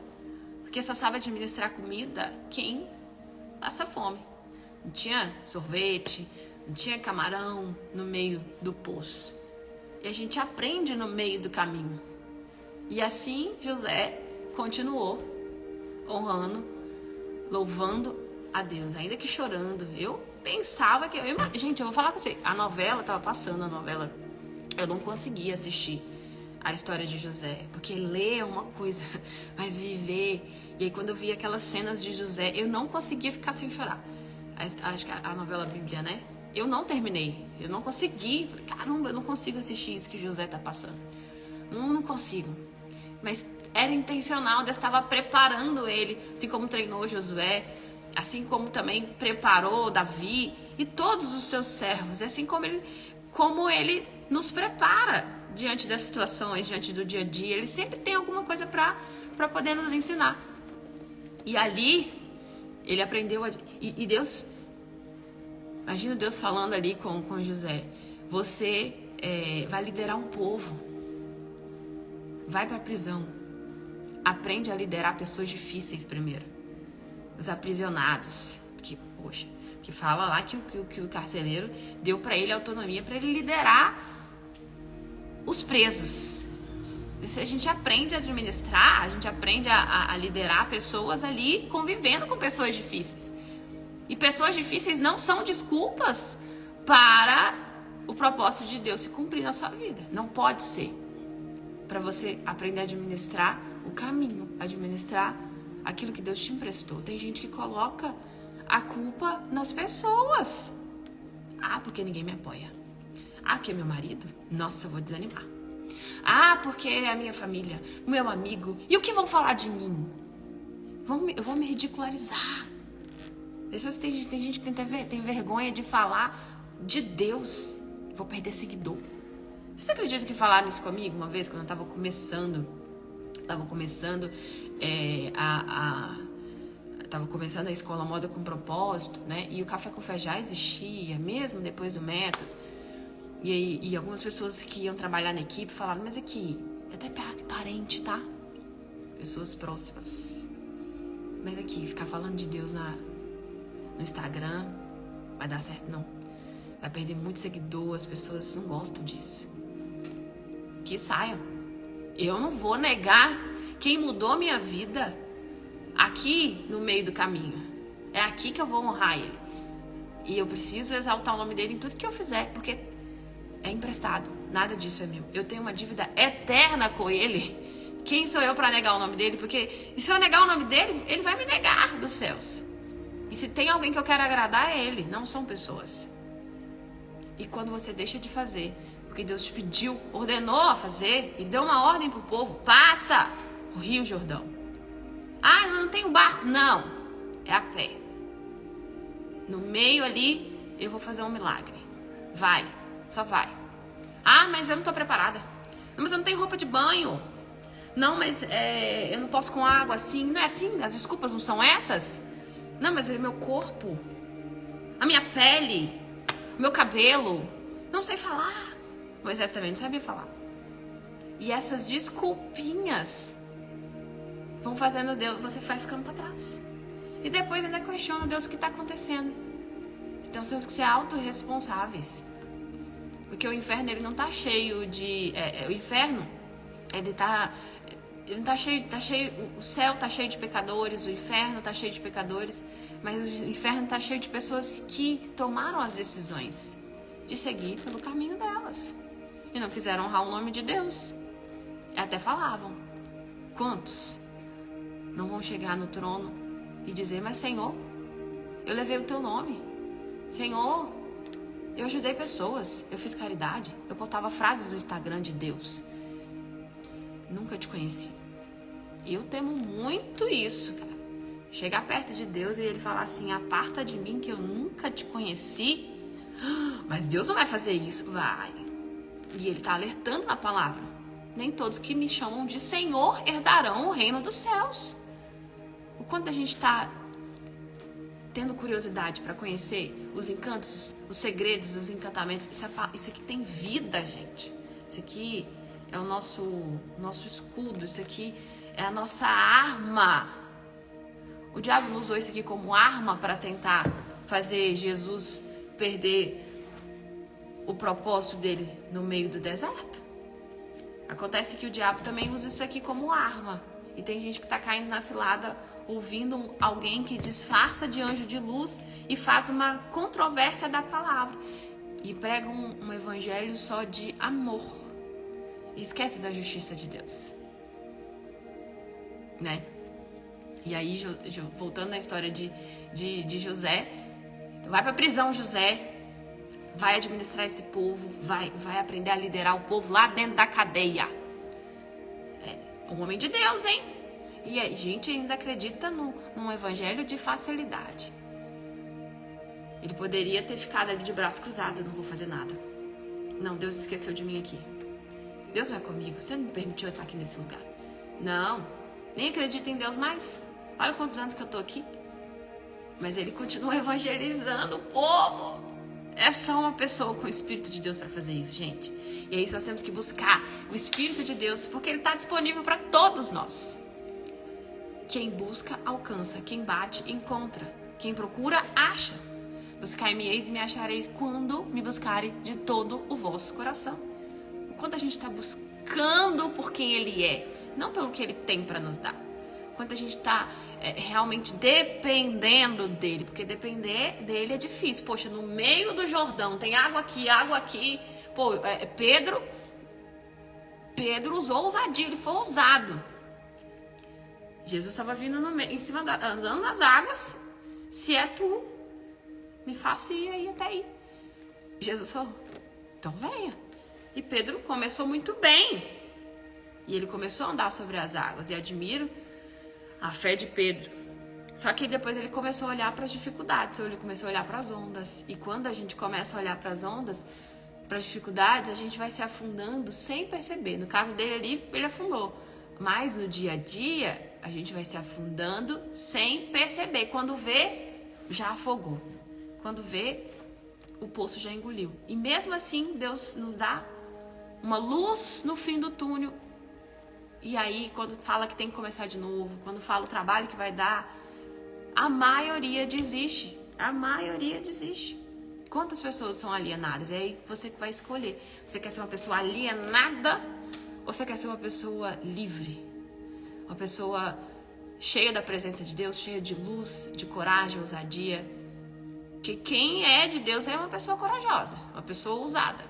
Porque só sabe administrar comida quem passa fome. Não tinha sorvete, não tinha camarão no meio do poço. E a gente aprende no meio do caminho. E assim José continuou honrando, louvando a Deus, ainda que chorando. Eu pensava que... Gente, eu vou falar com você. A novela, tava passando a novela. Eu não conseguia assistir a história de José. Porque ler é uma coisa, mas viver... E aí quando eu vi aquelas cenas de José, eu não conseguia ficar sem chorar. Acho que a novela Bíblia, né? Eu não terminei. Eu não consegui. Falei, caramba, eu não consigo assistir isso que José tá passando. Não consigo. Mas era intencional, Deus estava preparando ele, assim como treinou Josué, assim como também preparou Davi e todos os seus servos, assim como ele nos prepara diante das situações, diante do dia a dia. Ele sempre tem alguma coisa para poder nos ensinar. E ali, ele aprendeu e Deus, imagina Deus falando ali com José, você vai liderar um povo. Vai para a prisão. Aprende a liderar pessoas difíceis primeiro. Os aprisionados. Que fala lá que o carcereiro deu para ele autonomia para ele liderar os presos. A gente aprende a administrar, a gente aprende a liderar pessoas ali convivendo com pessoas difíceis. E pessoas difíceis não são desculpas para o propósito de Deus se cumprir na sua vida. Não pode ser. Para você aprender a administrar o caminho, administrar aquilo que Deus te emprestou. Tem gente que coloca a culpa nas pessoas. Ah, porque ninguém me apoia. Ah, porque é meu marido? Nossa, eu vou desanimar. Ah, porque é a minha família, o meu amigo. E o que vão falar de mim? eu vou me ridicularizar. Tem gente que tem vergonha de falar de Deus. Vou perder seguidor. Você acredita que falaram isso comigo uma vez, quando eu tava começando tava começando a escola Moda com Propósito, né? E o Café com Fé já existia, mesmo depois do método. E algumas pessoas que iam trabalhar na equipe falaram, mas aqui, até parente, tá? Pessoas próximas. Mas aqui, ficar falando de Deus no Instagram, vai dar certo não. Vai perder muito seguidor, as pessoas não gostam disso. Que saiam. Eu não vou negar quem mudou minha vida aqui no meio do caminho. É aqui que eu vou honrar ele. E eu preciso exaltar o nome dele em tudo que eu fizer, porque é emprestado. Nada disso é meu. Eu tenho uma dívida eterna com ele. Quem sou eu para negar o nome dele? Porque se eu negar o nome dele, ele vai me negar dos céus. E se tem alguém que eu quero agradar, é ele, não são pessoas. E quando você deixa de fazer o que Deus te pediu, ordenou a fazer, ele deu uma ordem pro povo, passa o Rio Jordão. Ah, eu não tenho barco. Não, é a pé. No meio ali, eu vou fazer um milagre. Vai, só vai. Ah, mas eu não tô preparada. Não, mas eu não tenho roupa de banho. Não, mas eu não posso com água assim. Não é assim? As desculpas não são essas? Não, mas é meu corpo, a minha pele, o meu cabelo. Não sei falar. Moisés também não sabia falar. E essas desculpinhas vão fazendo Deus, você vai ficando para trás. E depois ainda questiona Deus o que está acontecendo. Então temos que ser autorresponsáveis. Porque o inferno, ele não tá cheio de... o inferno, ele não tá cheio... O céu tá cheio de pecadores, o inferno tá cheio de pecadores, mas o inferno tá cheio de pessoas que tomaram as decisões de seguir pelo caminho delas. E não quiseram honrar o nome de Deus. Até falavam. Quantos não vão chegar no trono e dizer, mas Senhor, eu levei o teu nome. Senhor, eu ajudei pessoas, eu fiz caridade, eu postava frases no Instagram de Deus. Nunca te conheci. E eu temo muito isso, cara. Chegar perto de Deus e ele falar assim, aparta de mim que eu nunca te conheci. Mas Deus não vai fazer isso. Vai. E ele tá alertando na palavra. Nem todos que me chamam de Senhor herdarão o reino dos céus. O quanto a gente tá tendo curiosidade para conhecer os encantos, os segredos, os encantamentos. Isso aqui tem vida, gente. Isso aqui é o nosso escudo. Isso aqui é a nossa arma. O diabo não usou isso aqui como arma para tentar fazer Jesus perder o propósito dele no meio do deserto. Acontece que o diabo também usa isso aqui como arma. E tem gente que tá caindo na cilada ouvindo alguém que disfarça de anjo de luz e faz uma controvérsia da palavra. E prega um evangelho só de amor. E esquece da justiça de Deus. Né? E aí, voltando na história de José, vai pra prisão, José. Vai administrar esse povo, vai aprender a liderar o povo lá dentro da cadeia. É um homem de Deus, hein? E a gente ainda acredita num evangelho de facilidade. Ele poderia ter ficado ali de braço cruzado, não vou fazer nada. Não, Deus esqueceu de mim aqui. Deus não é comigo, você não me permitiu eu estar aqui nesse lugar. Não, nem acredito em Deus mais. Olha quantos anos que eu tô aqui. Mas ele continua evangelizando o povo. É só uma pessoa com o Espírito de Deus para fazer isso, gente. E aí nós temos que buscar o Espírito de Deus, porque ele está disponível para todos nós. Quem busca, alcança. Quem bate, encontra. Quem procura, acha. Buscai-me-eis e me achareis quando me buscarem de todo o vosso coração. O quanto a gente está buscando por quem ele é, não pelo que ele tem para nos dar. O quanto a gente está realmente dependendo dele, porque depender dele é difícil. Poxa, no meio do Jordão tem água aqui. Pô, Pedro usou ousadia, ele foi ousado. Jesus estava vindo em cima andando nas águas. Se é tu, me faça ir aí até aí. Jesus falou, então venha. E Pedro começou muito bem. E ele começou a andar sobre as águas. E admiro a fé de Pedro. Só que depois ele começou a olhar para as dificuldades, ele começou a olhar para as ondas. E quando a gente começa a olhar para as ondas, para as dificuldades, a gente vai se afundando sem perceber. No caso dele ali, ele afundou. Mas no dia a dia, a gente vai se afundando sem perceber. Quando vê, já afogou. Quando vê, o poço já engoliu. E mesmo assim, Deus nos dá uma luz no fim do túnel. E aí, quando fala que tem que começar de novo, quando fala o trabalho que vai dar, a maioria desiste. A maioria desiste. Quantas pessoas são alienadas? É aí você que vai escolher. Você quer ser uma pessoa alienada ou você quer ser uma pessoa livre? Uma pessoa cheia da presença de Deus, cheia de luz, de coragem, ousadia. Que quem é de Deus é uma pessoa corajosa, uma pessoa ousada.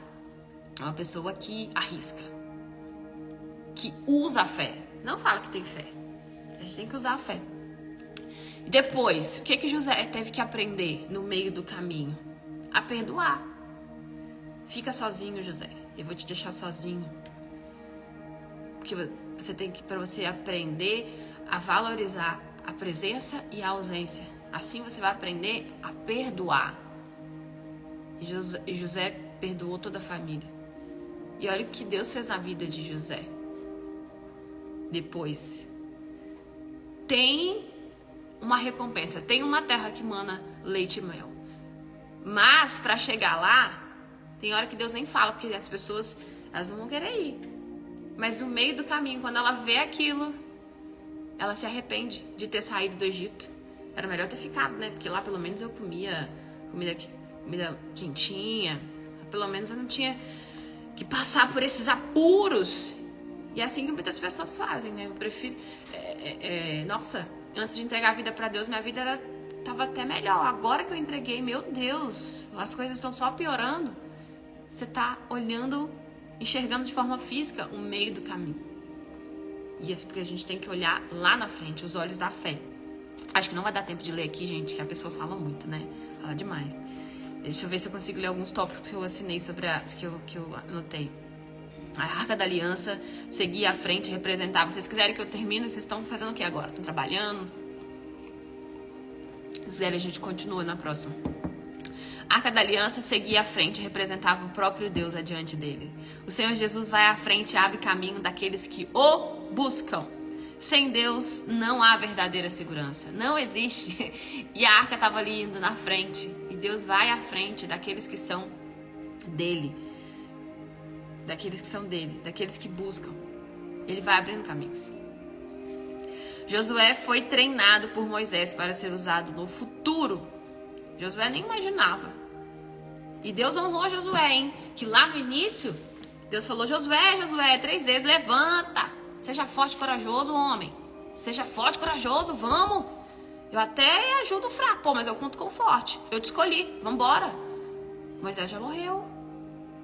Uma pessoa que arrisca. Que usa a fé. Não fala que tem fé. A gente tem que usar a fé. E depois, o que José teve que aprender no meio do caminho? A perdoar. Fica sozinho, José. Eu vou te deixar sozinho. Porque você tem que, para você aprender a valorizar a presença e a ausência. Assim você vai aprender a perdoar. E José perdoou toda a família. E olha o que Deus fez na vida de José. Depois, tem uma recompensa, tem uma terra que mana leite e mel. Mas para chegar lá, tem hora que Deus nem fala, porque as pessoas, elas não vão querer ir. Mas no meio do caminho, quando ela vê aquilo, ela se arrepende de ter saído do Egito. Era melhor ter ficado, né? Porque lá pelo menos eu comia comida quentinha. Pelo menos eu não tinha que passar por esses apuros. E é assim que muitas pessoas fazem, né? Eu prefiro... Nossa, antes de entregar a vida pra Deus, minha vida tava até melhor. Agora que eu entreguei, meu Deus, as coisas estão só piorando. Você tá olhando, enxergando de forma física o meio do caminho. E é porque a gente tem que olhar lá na frente, os olhos da fé. Acho que não vai dar tempo de ler aqui, gente, que a pessoa fala muito, né? Fala demais. Deixa eu ver se eu consigo ler alguns tópicos que eu assinei sobre que eu anotei. A Arca da Aliança seguia à frente, representava. Se vocês quiserem que eu termine, vocês estão fazendo o que agora? Estão trabalhando? Se quiserem, a gente continua na próxima. A Arca da Aliança seguia à frente, representava o próprio Deus adiante dele. O Senhor Jesus vai à frente e abre caminho daqueles que o buscam. Sem Deus não há verdadeira segurança. Não existe. E a arca estava ali indo na frente. E Deus vai à frente daqueles que são dele. Daqueles que são dele. Daqueles que buscam. Ele vai abrindo caminhos. Josué foi treinado por Moisés para ser usado no futuro. Josué nem imaginava. E Deus honrou Josué, hein? Que lá no início, Deus falou, Josué, 3 vezes, levanta. Seja forte e corajoso, homem. Seja forte e corajoso, vamos. Eu até ajudo o fraco, pô, mas eu conto com o forte. Eu te escolhi, vambora. Moisés já morreu.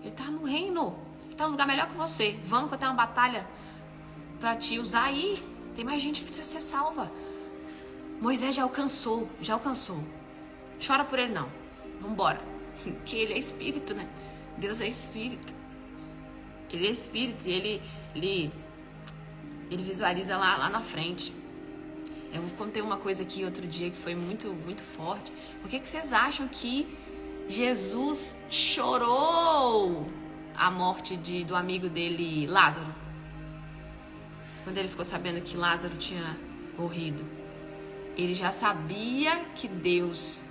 Ele tá no reino. Ele tá num lugar melhor que você. Vamos que eu tenho uma batalha pra te usar aí. Tem mais gente que precisa ser salva. Moisés já alcançou. Chora por ele não. Vambora. Porque ele é espírito, né? Deus é espírito. Ele é espírito e ele visualiza lá na frente. Eu contei uma coisa aqui outro dia que foi muito, muito forte. Por que vocês acham que Jesus chorou a morte do amigo dele, Lázaro? Quando ele ficou sabendo que Lázaro tinha morrido. Ele já sabia que Deus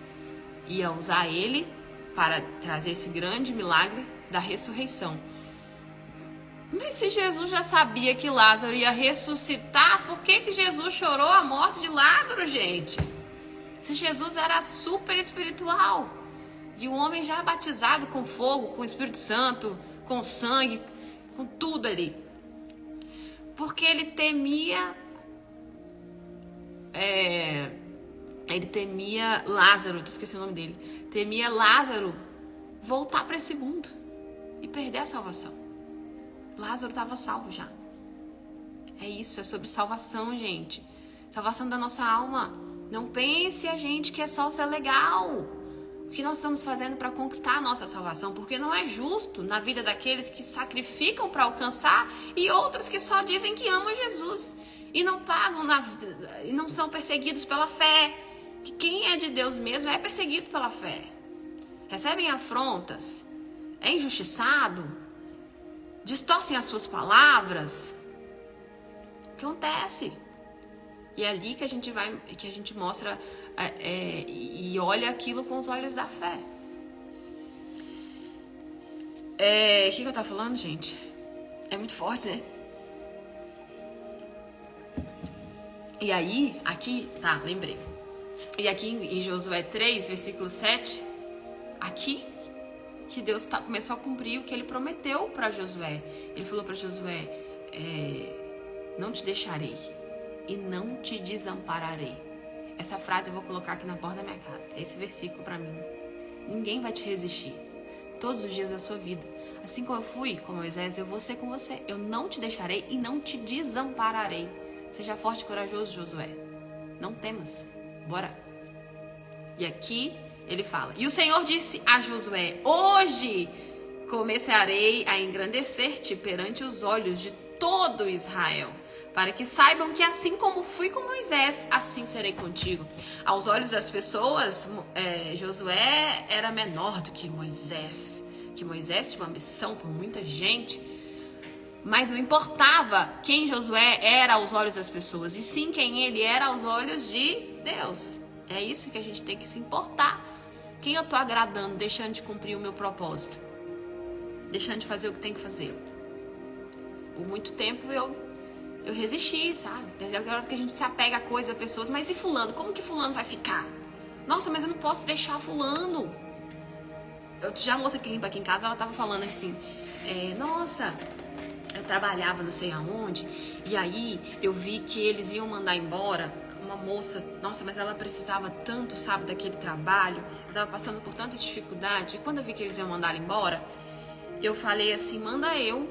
ia usar ele para trazer esse grande milagre da ressurreição. Mas se Jesus já sabia que Lázaro ia ressuscitar, por que Jesus chorou a morte de Lázaro, gente? Se Jesus era super espiritual e o homem já batizado com fogo, com o Espírito Santo, com sangue, com tudo ali. Porque ele temia Lázaro, esqueci o nome dele. Temia Lázaro voltar para esse mundo e perder a salvação. Lázaro estava salvo já. É isso, é sobre salvação, gente. Salvação da nossa alma. Não pense a gente que é só ser legal. O que nós estamos fazendo para conquistar a nossa salvação? Porque não é justo na vida daqueles que sacrificam para alcançar e outros que só dizem que amam Jesus e não pagam e não são perseguidos pela fé. Que quem é de Deus mesmo é perseguido pela fé. Recebem afrontas, é injustiçado, distorcem as suas palavras. Acontece. E é ali que a gente mostra e olha aquilo com os olhos da fé. O que eu tava falando, gente? É muito forte, né? E aí, aqui, tá, lembrei. E aqui em Josué 3, versículo 7, aqui que Deus começou a cumprir o que ele prometeu para Josué. Ele falou para Josué, não te deixarei e não te desampararei. Essa frase eu vou colocar aqui na porta da minha casa. Esse versículo para mim. Ninguém vai te resistir todos os dias da sua vida. Assim como eu fui com Moisés, eu vou ser com você. Eu não te deixarei e não te desampararei. Seja forte e corajoso, Josué. Não temas. Bora. E aqui ele fala. E o Senhor disse a Josué, hoje começarei a engrandecer-te perante os olhos de todo Israel, para que saibam que assim como fui com Moisés, assim serei contigo. Aos olhos das pessoas, Josué era menor do que Moisés. Que Moisés tinha uma ambição, foi muita gente. Mas não importava quem Josué era aos olhos das pessoas, e sim quem ele era aos olhos de Deus. É isso que a gente tem que se importar. Quem eu tô agradando, deixando de cumprir o meu propósito? Deixando de fazer o que tem que fazer? Por muito tempo eu resisti, sabe? Desde a hora que a gente se apega a coisas, a pessoas. Mas e fulano? Como que fulano vai ficar? Nossa, mas eu não posso deixar fulano. Já a moça que limpa aqui em casa, ela tava falando assim, nossa, eu trabalhava não sei aonde, e aí eu vi que eles iam mandar embora uma moça, nossa, mas ela precisava tanto, sabe, daquele trabalho, eu tava passando por tanta dificuldade, e quando eu vi que eles iam mandar ela embora, eu falei assim, manda eu,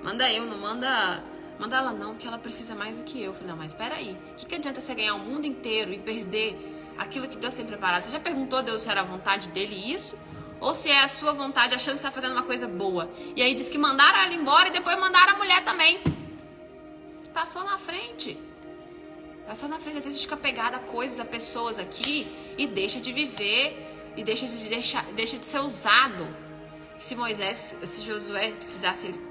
não manda ela não, porque ela precisa mais do que eu. Eu falei, não, mas peraí, o que adianta você ganhar o mundo inteiro e perder aquilo que Deus tem preparado? Você já perguntou a Deus se era a vontade dele isso? Ou se é a sua vontade achando que você está fazendo uma coisa boa? E aí diz que mandaram ela embora e depois mandaram a mulher também. Passou na frente. Às vezes a gente fica pegada a coisas, a pessoas aqui e deixa de viver e deixa de ser usado. Se Josué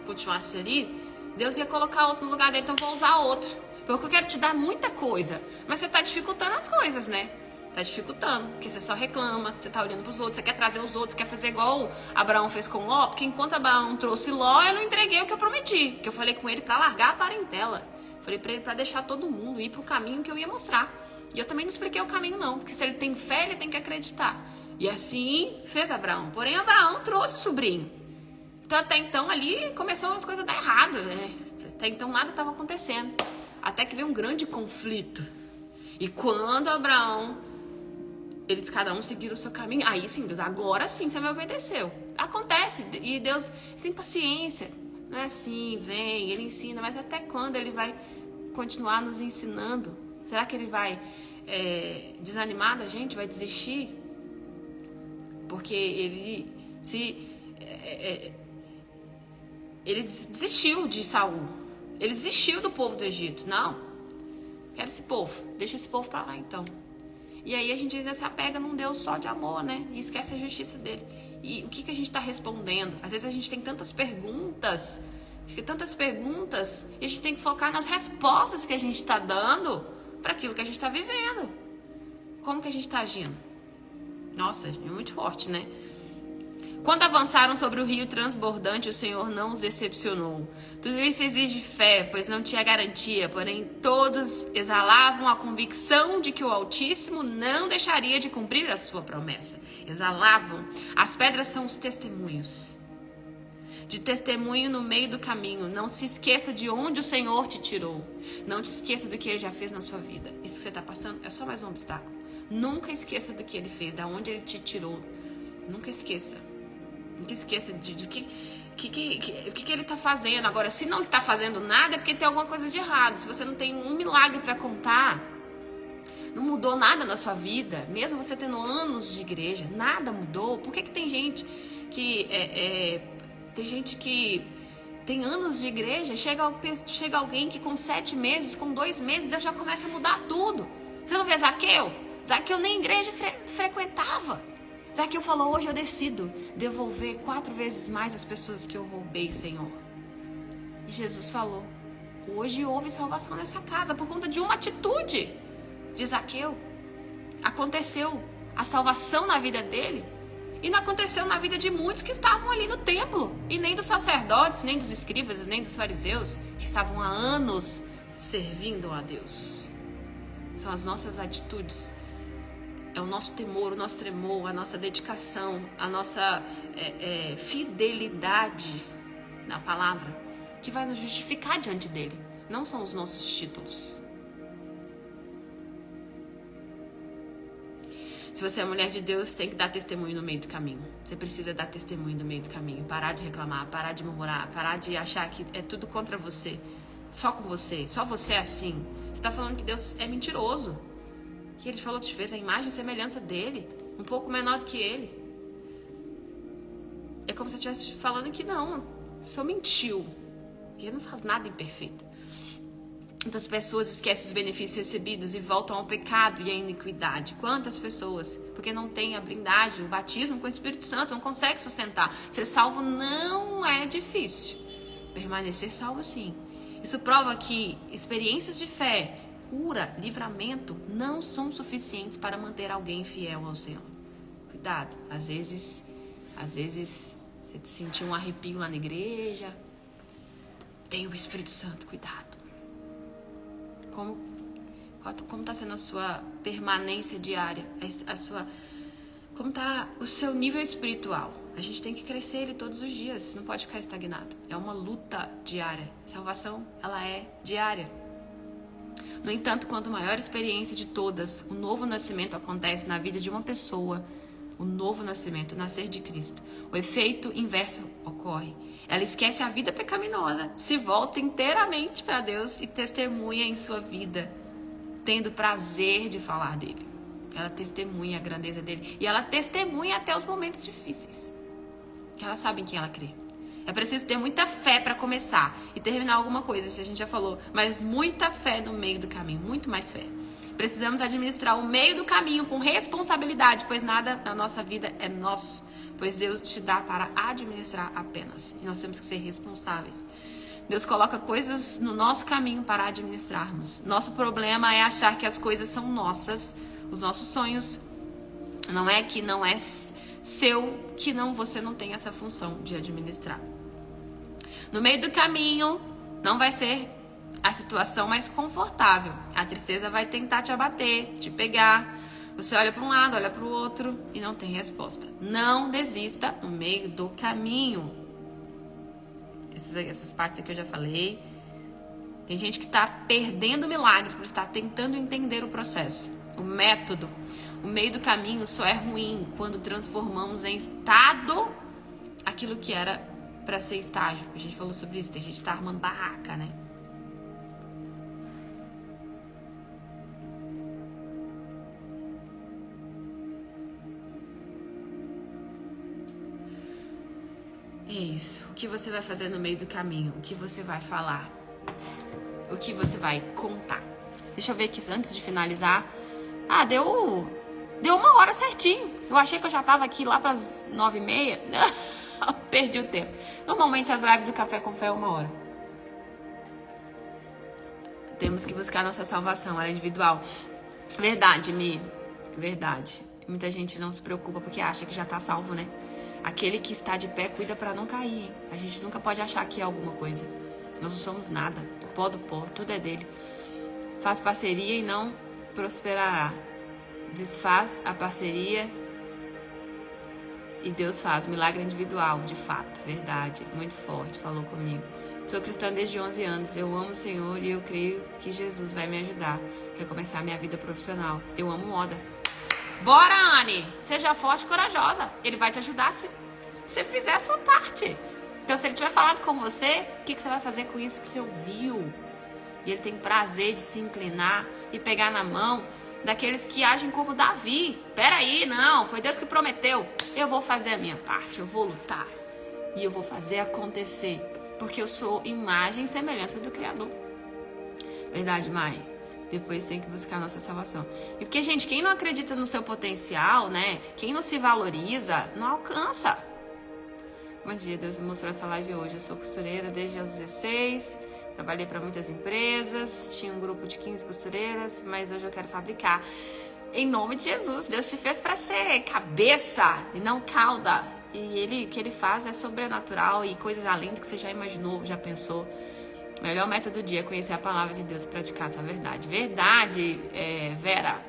continuasse ali, Deus ia colocar outro no lugar dele, então vou usar outro. Porque eu quero te dar muita coisa, mas você está dificultando as coisas, né? Tá dificultando, porque você só reclama, você tá olhando pros outros, você quer trazer os outros, quer fazer igual Abraão fez com Ló, porque enquanto Abraão trouxe Ló, eu não entreguei o que eu prometi, que eu falei com ele pra largar a parentela. Falei pra ele pra deixar todo mundo ir pro caminho que eu ia mostrar. E eu também não expliquei o caminho não, porque se ele tem fé, ele tem que acreditar. E assim fez Abraão. Porém, Abraão trouxe o sobrinho. Então até então ali começou as coisas a dar errado, né? Até então nada estava acontecendo. Até que veio um grande conflito. E quando Abraão, eles cada um seguiram o seu caminho, aí sim, Deus, agora sim você me obedeceu. Acontece, e Deus tem paciência. Não é assim, vem, ele ensina, mas até quando ele vai continuar nos ensinando? Será que ele vai desanimar da gente, vai desistir? Porque ele desistiu de Saul. Ele desistiu do povo do Egito. Não, quero esse povo, deixa esse povo pra lá então. E aí a gente ainda se apega num Deus só de amor, né? E esquece a justiça dele. E o que a gente está respondendo? Às vezes a gente tem tantas perguntas, e a gente tem que focar nas respostas que a gente está dando para aquilo que a gente está vivendo. Como que a gente está agindo? Nossa, é muito forte, né? Quando avançaram sobre o rio transbordante, o Senhor não os decepcionou. Tudo isso exige fé, pois não tinha garantia, porém todos exalavam a convicção de que o Altíssimo não deixaria de cumprir a sua promessa. Exalavam. As pedras são os testemunhos. De testemunho no meio do caminho. Não se esqueça de onde o Senhor te tirou. Não te esqueça do que Ele já fez na sua vida. Isso que você está passando é só mais um obstáculo. Nunca esqueça do que Ele fez, de onde Ele te tirou. Nunca esqueça. Nunca esqueça de que Ele está fazendo. Agora, se não está fazendo nada, é porque tem alguma coisa de errado. Se você não tem um milagre para contar, Não mudou nada na sua vida, mesmo você tendo anos de igreja, nada mudou. Por que tem gente que tem anos de igreja, chega alguém que com 7 meses, com 2 meses, Deus já começa a mudar tudo. Você não vê Zaqueu? Zaqueu nem igreja frequentava. Zaqueu falou, hoje eu decido devolver 4 vezes mais as pessoas que eu roubei, Senhor. E Jesus falou, hoje houve salvação nessa casa por conta de uma atitude de Zaqueu. Aconteceu a salvação na vida dele. E não aconteceu na vida de muitos que estavam ali no templo. E nem dos sacerdotes, nem dos escribas, nem dos fariseus, que estavam há anos servindo a Deus. São as nossas atitudes. É o nosso temor, o nosso tremor, a nossa dedicação, a nossa fidelidade na palavra, que vai nos justificar diante dele. Não são os nossos títulos. Se você é mulher de Deus, tem que dar testemunho no meio do caminho. Você precisa dar testemunho no meio do caminho. Parar de reclamar, parar de murmurar, parar de achar que é tudo contra você. Só com você, só você é assim. Você está falando que Deus é mentiroso. Que Ele falou que te fez a imagem e semelhança dele. Um pouco menor do que Ele. É como se você estivesse falando que não, só mentiu. Que Ele não faz nada imperfeito. Muitas pessoas esquecem os benefícios recebidos e voltam ao pecado e à iniquidade. Quantas pessoas? Porque não tem a blindagem, o batismo com o Espírito Santo, não consegue sustentar. Ser salvo não é difícil. Permanecer salvo, sim. Isso prova que experiências de fé, cura, livramento não são suficientes para manter alguém fiel ao Senhor. Cuidado, às vezes você sentiu um arrepio lá na igreja. Tem o Espírito Santo, cuidado. Como está sendo a sua permanência diária, como está o seu nível espiritual? A gente tem que crescer ele todos os dias, não pode ficar estagnado. É uma luta diária. Salvação, ela é diária. No entanto, quanto maior a experiência de todas, o novo nascimento acontece na vida de uma pessoa, o novo nascimento, o nascer de Cristo. O efeito inverso ocorre. Ela esquece a vida pecaminosa, se volta inteiramente para Deus e testemunha em sua vida, tendo prazer de falar dele. Ela testemunha a grandeza dele e ela testemunha até os momentos difíceis, que ela sabe em quem ela crê. É preciso ter muita fé para começar e terminar alguma coisa, isso a gente já falou, mas muita fé no meio do caminho, muito mais fé. Precisamos administrar o meio do caminho com responsabilidade, pois nada na nossa vida é nosso, pois Deus te dá para administrar apenas. E nós temos que ser responsáveis. Deus coloca coisas no nosso caminho para administrarmos. Nosso problema é achar que as coisas são nossas, os nossos sonhos. Não é que não é seu, que você não tem essa função de administrar. No meio do caminho, não vai ser a situação mais confortável. A tristeza vai tentar te abater, te pegar. Você olha para um lado, olha para o outro e não tem resposta. Não desista no meio do caminho. Essas partes aqui eu já falei. Tem gente que está perdendo o milagre por estar tentando entender o processo. O método, o meio do caminho só é ruim quando transformamos em estado aquilo que era para ser estágio. A gente falou sobre isso. Tem gente que está armando barraca, né? É isso. O que você vai fazer no meio do caminho? O que você vai falar? O que você vai contar? Deixa eu ver aqui antes de finalizar. Ah, deu 1 hora certinho. Eu achei que eu já tava aqui lá para as 9h30. Perdi o tempo. Normalmente as lives do Café com Fé é 1 hora. Temos que buscar nossa salvação, ela é individual. Verdade, Mi. Verdade. Muita gente não se preocupa porque acha que já tá salvo, né? Aquele que está de pé cuida para não cair. A gente nunca pode achar que é alguma coisa. Nós não somos nada. Do pó, tudo é dele. Faz parceria e não prosperará. Desfaz a parceria e Deus faz. Milagre individual, de fato. Verdade. Muito forte. Falou comigo. Sou cristã desde 11 anos. Eu amo o Senhor e eu creio que Jesus vai me ajudar a recomeçar minha vida profissional. Eu amo moda. Bora, Anne! Seja forte e corajosa. Ele vai te ajudar se você fizer a sua parte. Então, se ele tiver falado com você, o que você vai fazer com isso que você ouviu? E ele tem prazer de se inclinar e pegar na mão daqueles que agem como Davi. Peraí, não, foi Deus que prometeu. Eu vou fazer a minha parte, eu vou lutar. E eu vou fazer acontecer. Porque eu sou imagem e semelhança do Criador. Verdade, Mai? Depois tem que buscar a nossa salvação. E porque, gente, quem não acredita no seu potencial, né? Quem não se valoriza, não alcança. Bom dia, Deus me mostrou essa live hoje. Eu sou costureira desde os 16. Trabalhei para muitas empresas. Tinha um grupo de 15 costureiras. Mas hoje eu quero fabricar. Em nome de Jesus, Deus te fez para ser cabeça e não cauda. E o que ele faz é sobrenatural e coisas além do que você já imaginou, já pensou. O melhor método do dia é conhecer a palavra de Deus e praticar a sua verdade. Verdade, Vera.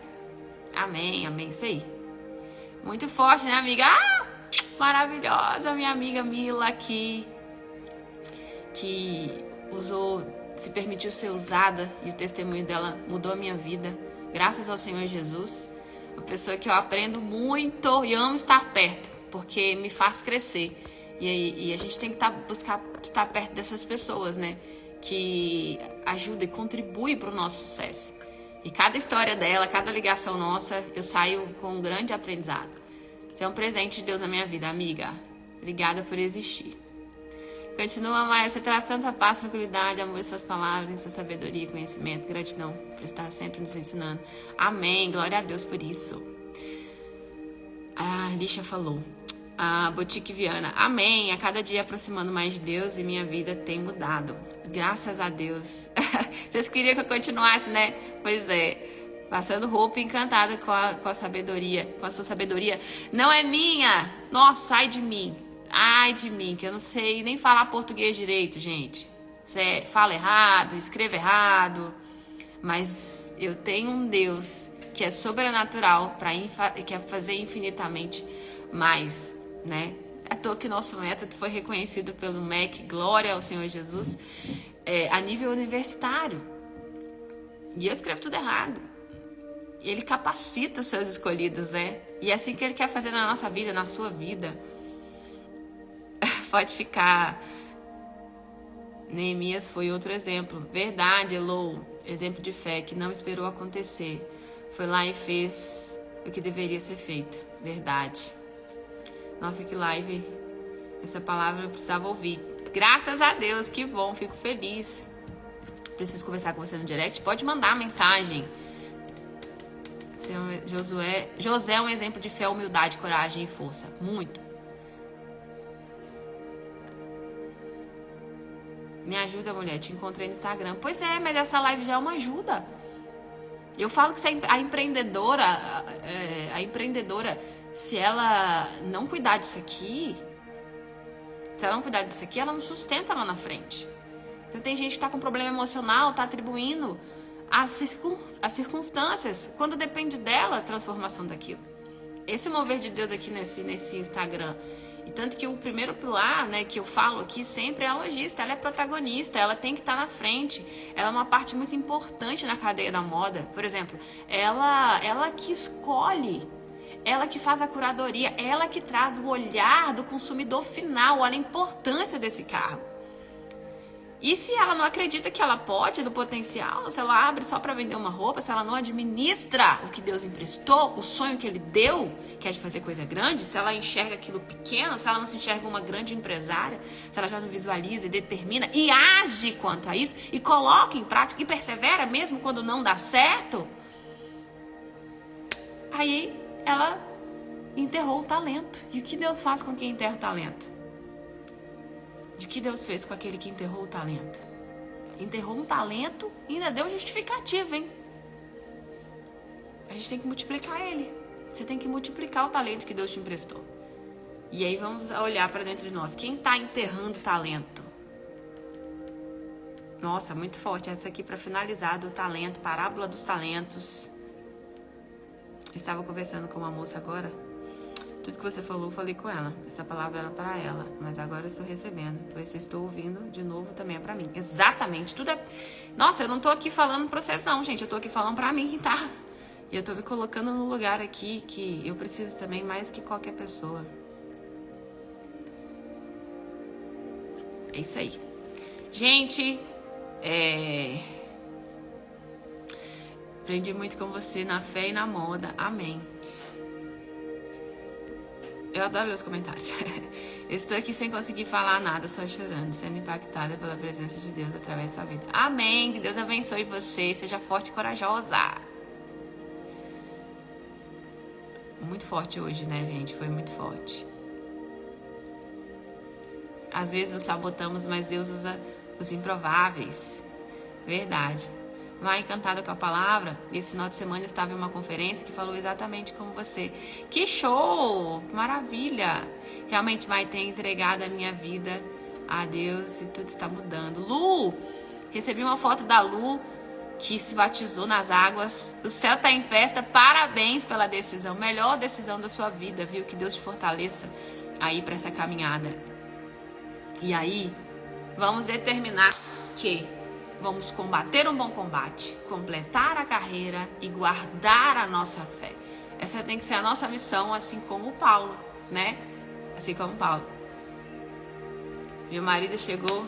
Amém, amém, isso aí. Muito forte, né, amiga? Ah, maravilhosa, minha amiga Mila aqui. Que se permitiu ser usada e o testemunho dela mudou a minha vida. Graças ao Senhor Jesus. Uma pessoa que eu aprendo muito e amo estar perto, porque me faz crescer. E a gente tem que buscar estar perto dessas pessoas, né? Que ajuda e contribui para o nosso sucesso. E cada história dela, cada ligação nossa, eu saio com um grande aprendizado. Você é um presente de Deus na minha vida, amiga. Obrigada por existir. Continua, Maia. Você traz tanta paz, tranquilidade, amor em suas palavras, em sua sabedoria e conhecimento. Gratidão por estar sempre nos ensinando. Amém. Glória a Deus por isso. A Lixa falou. A Boutique Viana. Amém. A cada dia aproximando mais de Deus e minha vida tem mudado. Graças a Deus. Vocês queriam que eu continuasse, né? Pois é. Passando roupa encantada com a sabedoria, com a sua sabedoria. Não é minha. Nossa, sai de mim. Ai de mim, que eu não sei nem falar português direito, gente. Sério, falo errado, escrevo errado. Mas eu tenho um Deus que é sobrenatural, que quer fazer infinitamente mais, né? É à toa que nosso método foi reconhecido pelo MEC, glória ao Senhor Jesus, a nível universitário. E eu escrevo tudo errado. E ele capacita os seus escolhidos, né? E é assim que ele quer fazer na nossa vida, na sua vida. Pode ficar. Neemias foi outro exemplo. Verdade, Elô. Exemplo de fé que não esperou acontecer. Foi lá e fez o que deveria ser feito. Verdade. Nossa, que live. Essa palavra eu precisava ouvir. Graças a Deus, que bom. Fico feliz. Preciso conversar com você no direct. Pode mandar mensagem. José é um exemplo de fé, humildade, coragem e força. Muito. Me ajuda, mulher. Te encontrei no Instagram. Pois é, mas essa live já é uma ajuda. Eu falo que se a empreendedora, se ela não cuidar disso aqui, ela não sustenta lá na frente. Então tem gente que tá com problema emocional, tá atribuindo as circunstâncias, quando depende dela a transformação daquilo. Esse é o mover de Deus aqui nesse Instagram. E tanto que o primeiro pilar, né, que eu falo aqui sempre é a lojista. Ela é protagonista, ela tem que estar na frente. Ela é uma parte muito importante na cadeia da moda. Por exemplo, ela que escolhe, ela que faz a curadoria, ela que traz o olhar do consumidor final, olha a importância desse cargo. E se ela não acredita que ela pode, do potencial, se ela abre só para vender uma roupa, se ela não administra o que Deus emprestou, o sonho que Ele deu, que é de fazer coisa grande, se ela enxerga aquilo pequeno, se ela não se enxerga uma grande empresária, se ela já não visualiza e determina e age quanto a isso, e coloca em prática e persevera mesmo quando não dá certo, aí ela enterrou o talento. E o que Deus faz com quem enterra o talento? De que Deus fez com aquele que enterrou o talento? Enterrou um talento e ainda deu justificativo, hein? A gente tem que multiplicar ele. Você tem que multiplicar o talento que Deus te emprestou. E aí vamos olhar para dentro de nós. Quem está enterrando o talento? Nossa, muito forte. Essa aqui para finalizar do talento, parábola dos talentos. Estava conversando com uma moça agora. Tudo que você falou, eu falei com ela. Essa palavra era para ela, mas agora eu estou recebendo. Pois eu estou ouvindo de novo também é para mim. Exatamente, tudo é... Nossa, eu não tô aqui falando pra vocês não, gente. Eu tô aqui falando pra mim, tá? E eu tô me colocando no lugar aqui que eu preciso também mais que qualquer pessoa. É isso aí. Gente, Aprendi muito com você na fé e na moda. Amém. Eu adoro ler os comentários. Estou aqui sem conseguir falar nada, só chorando, sendo impactada pela presença de Deus através da sua vida. Amém. Que Deus abençoe você. Seja forte e corajosa. Muito forte hoje, né, gente? Foi muito forte. Às vezes nos sabotamos, mas Deus usa os improváveis. Verdade. Mas encantada com a palavra, esse final de semana eu estava em uma conferência que falou exatamente como você. Que show! Maravilha! Realmente, Mai, tem entregado a minha vida a Deus e tudo está mudando. Lu! Recebi uma foto da Lu, que se batizou nas águas. O céu está em festa. Parabéns pela decisão. Melhor decisão da sua vida, viu? Que Deus te fortaleça aí para essa caminhada. E aí, vamos determinar que vamos combater um bom combate, completar a carreira e guardar a nossa fé. Essa tem que ser a nossa missão, assim como Paulo, né? Assim como Paulo. Meu marido chegou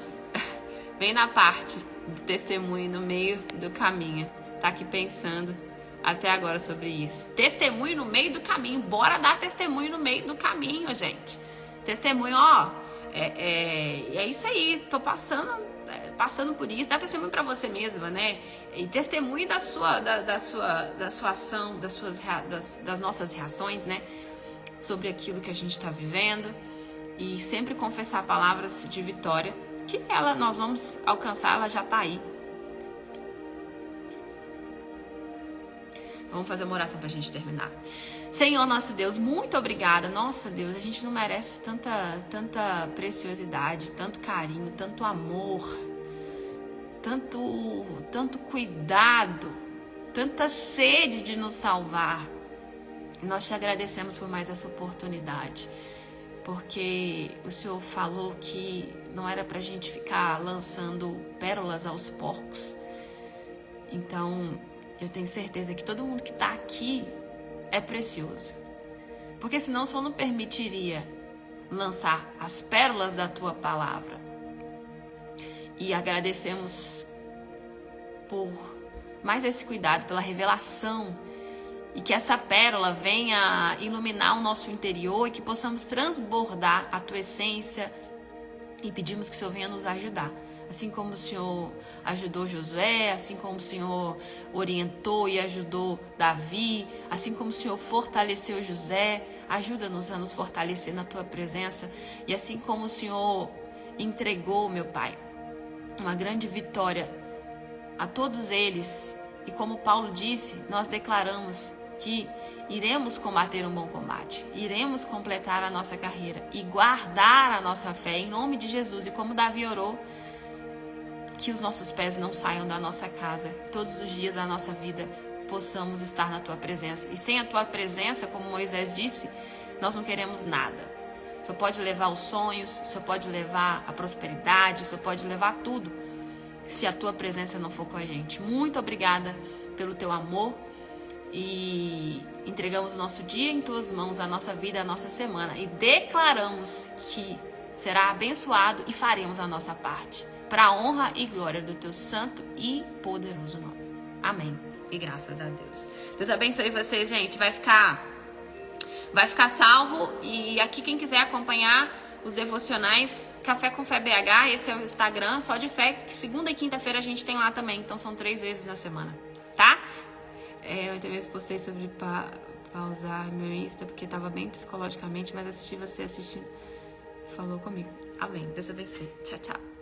bem na parte do testemunho, no meio do caminho. Tá aqui pensando até agora sobre isso. Testemunho no meio do caminho. Bora dar testemunho no meio do caminho, gente. Testemunho, ó, é isso aí. Tô passando por isso, dá testemunho para você mesma, né? E testemunho da sua ação, das nossas reações, né? Sobre aquilo que a gente está vivendo. E sempre confessar palavras de vitória, que nós vamos alcançar, ela já tá aí. Vamos fazer uma oração pra gente terminar. Senhor, nosso Deus, muito obrigada. Nossa, Deus, a gente não merece tanta preciosidade, tanto carinho, tanto amor, tanto cuidado, tanta sede de nos salvar. Nós te agradecemos por mais essa oportunidade, porque o Senhor falou que não era pra gente ficar lançando pérolas aos porcos. Então, eu tenho certeza que todo mundo que está aqui é precioso. Porque senão o Senhor não permitiria lançar as pérolas da Tua palavra. E agradecemos por mais esse cuidado, pela revelação. E que essa pérola venha iluminar o nosso interior e que possamos transbordar a Tua essência. E pedimos que o Senhor venha nos ajudar. Assim como o Senhor ajudou Josué, assim como o Senhor orientou e ajudou Davi, assim como o Senhor fortaleceu José, ajuda-nos a nos fortalecer na Tua presença. E assim como o Senhor entregou, meu Pai, uma grande vitória a todos eles. E como Paulo disse, nós declaramos que iremos combater um bom combate, iremos completar a nossa carreira e guardar a nossa fé em nome de Jesus. E como Davi orou, que os nossos pés não saiam da nossa casa, todos os dias da nossa vida possamos estar na Tua presença. E sem a Tua presença, como Moisés disse, nós não queremos nada. Só pode levar os sonhos, só pode levar a prosperidade, só pode levar tudo, se a Tua presença não for com a gente. Muito obrigada pelo Teu amor e entregamos o nosso dia em Tuas mãos, a nossa vida, a nossa semana, e declaramos que será abençoado e faremos a nossa parte, para a honra e glória do Teu santo e poderoso nome. Amém. E graças a Deus. Deus abençoe vocês, gente. Vai ficar salvo. E aqui quem quiser acompanhar os devocionais, Café com Fé BH, esse é o Instagram, só de fé, que segunda e quinta-feira a gente tem lá também. Então são 3 vezes na semana, tá? Eu também postei sobre pausar meu Insta, porque tava bem psicologicamente, mas assisti você assistindo. Falou comigo. Amém. Deus abençoe. Tchau, tchau.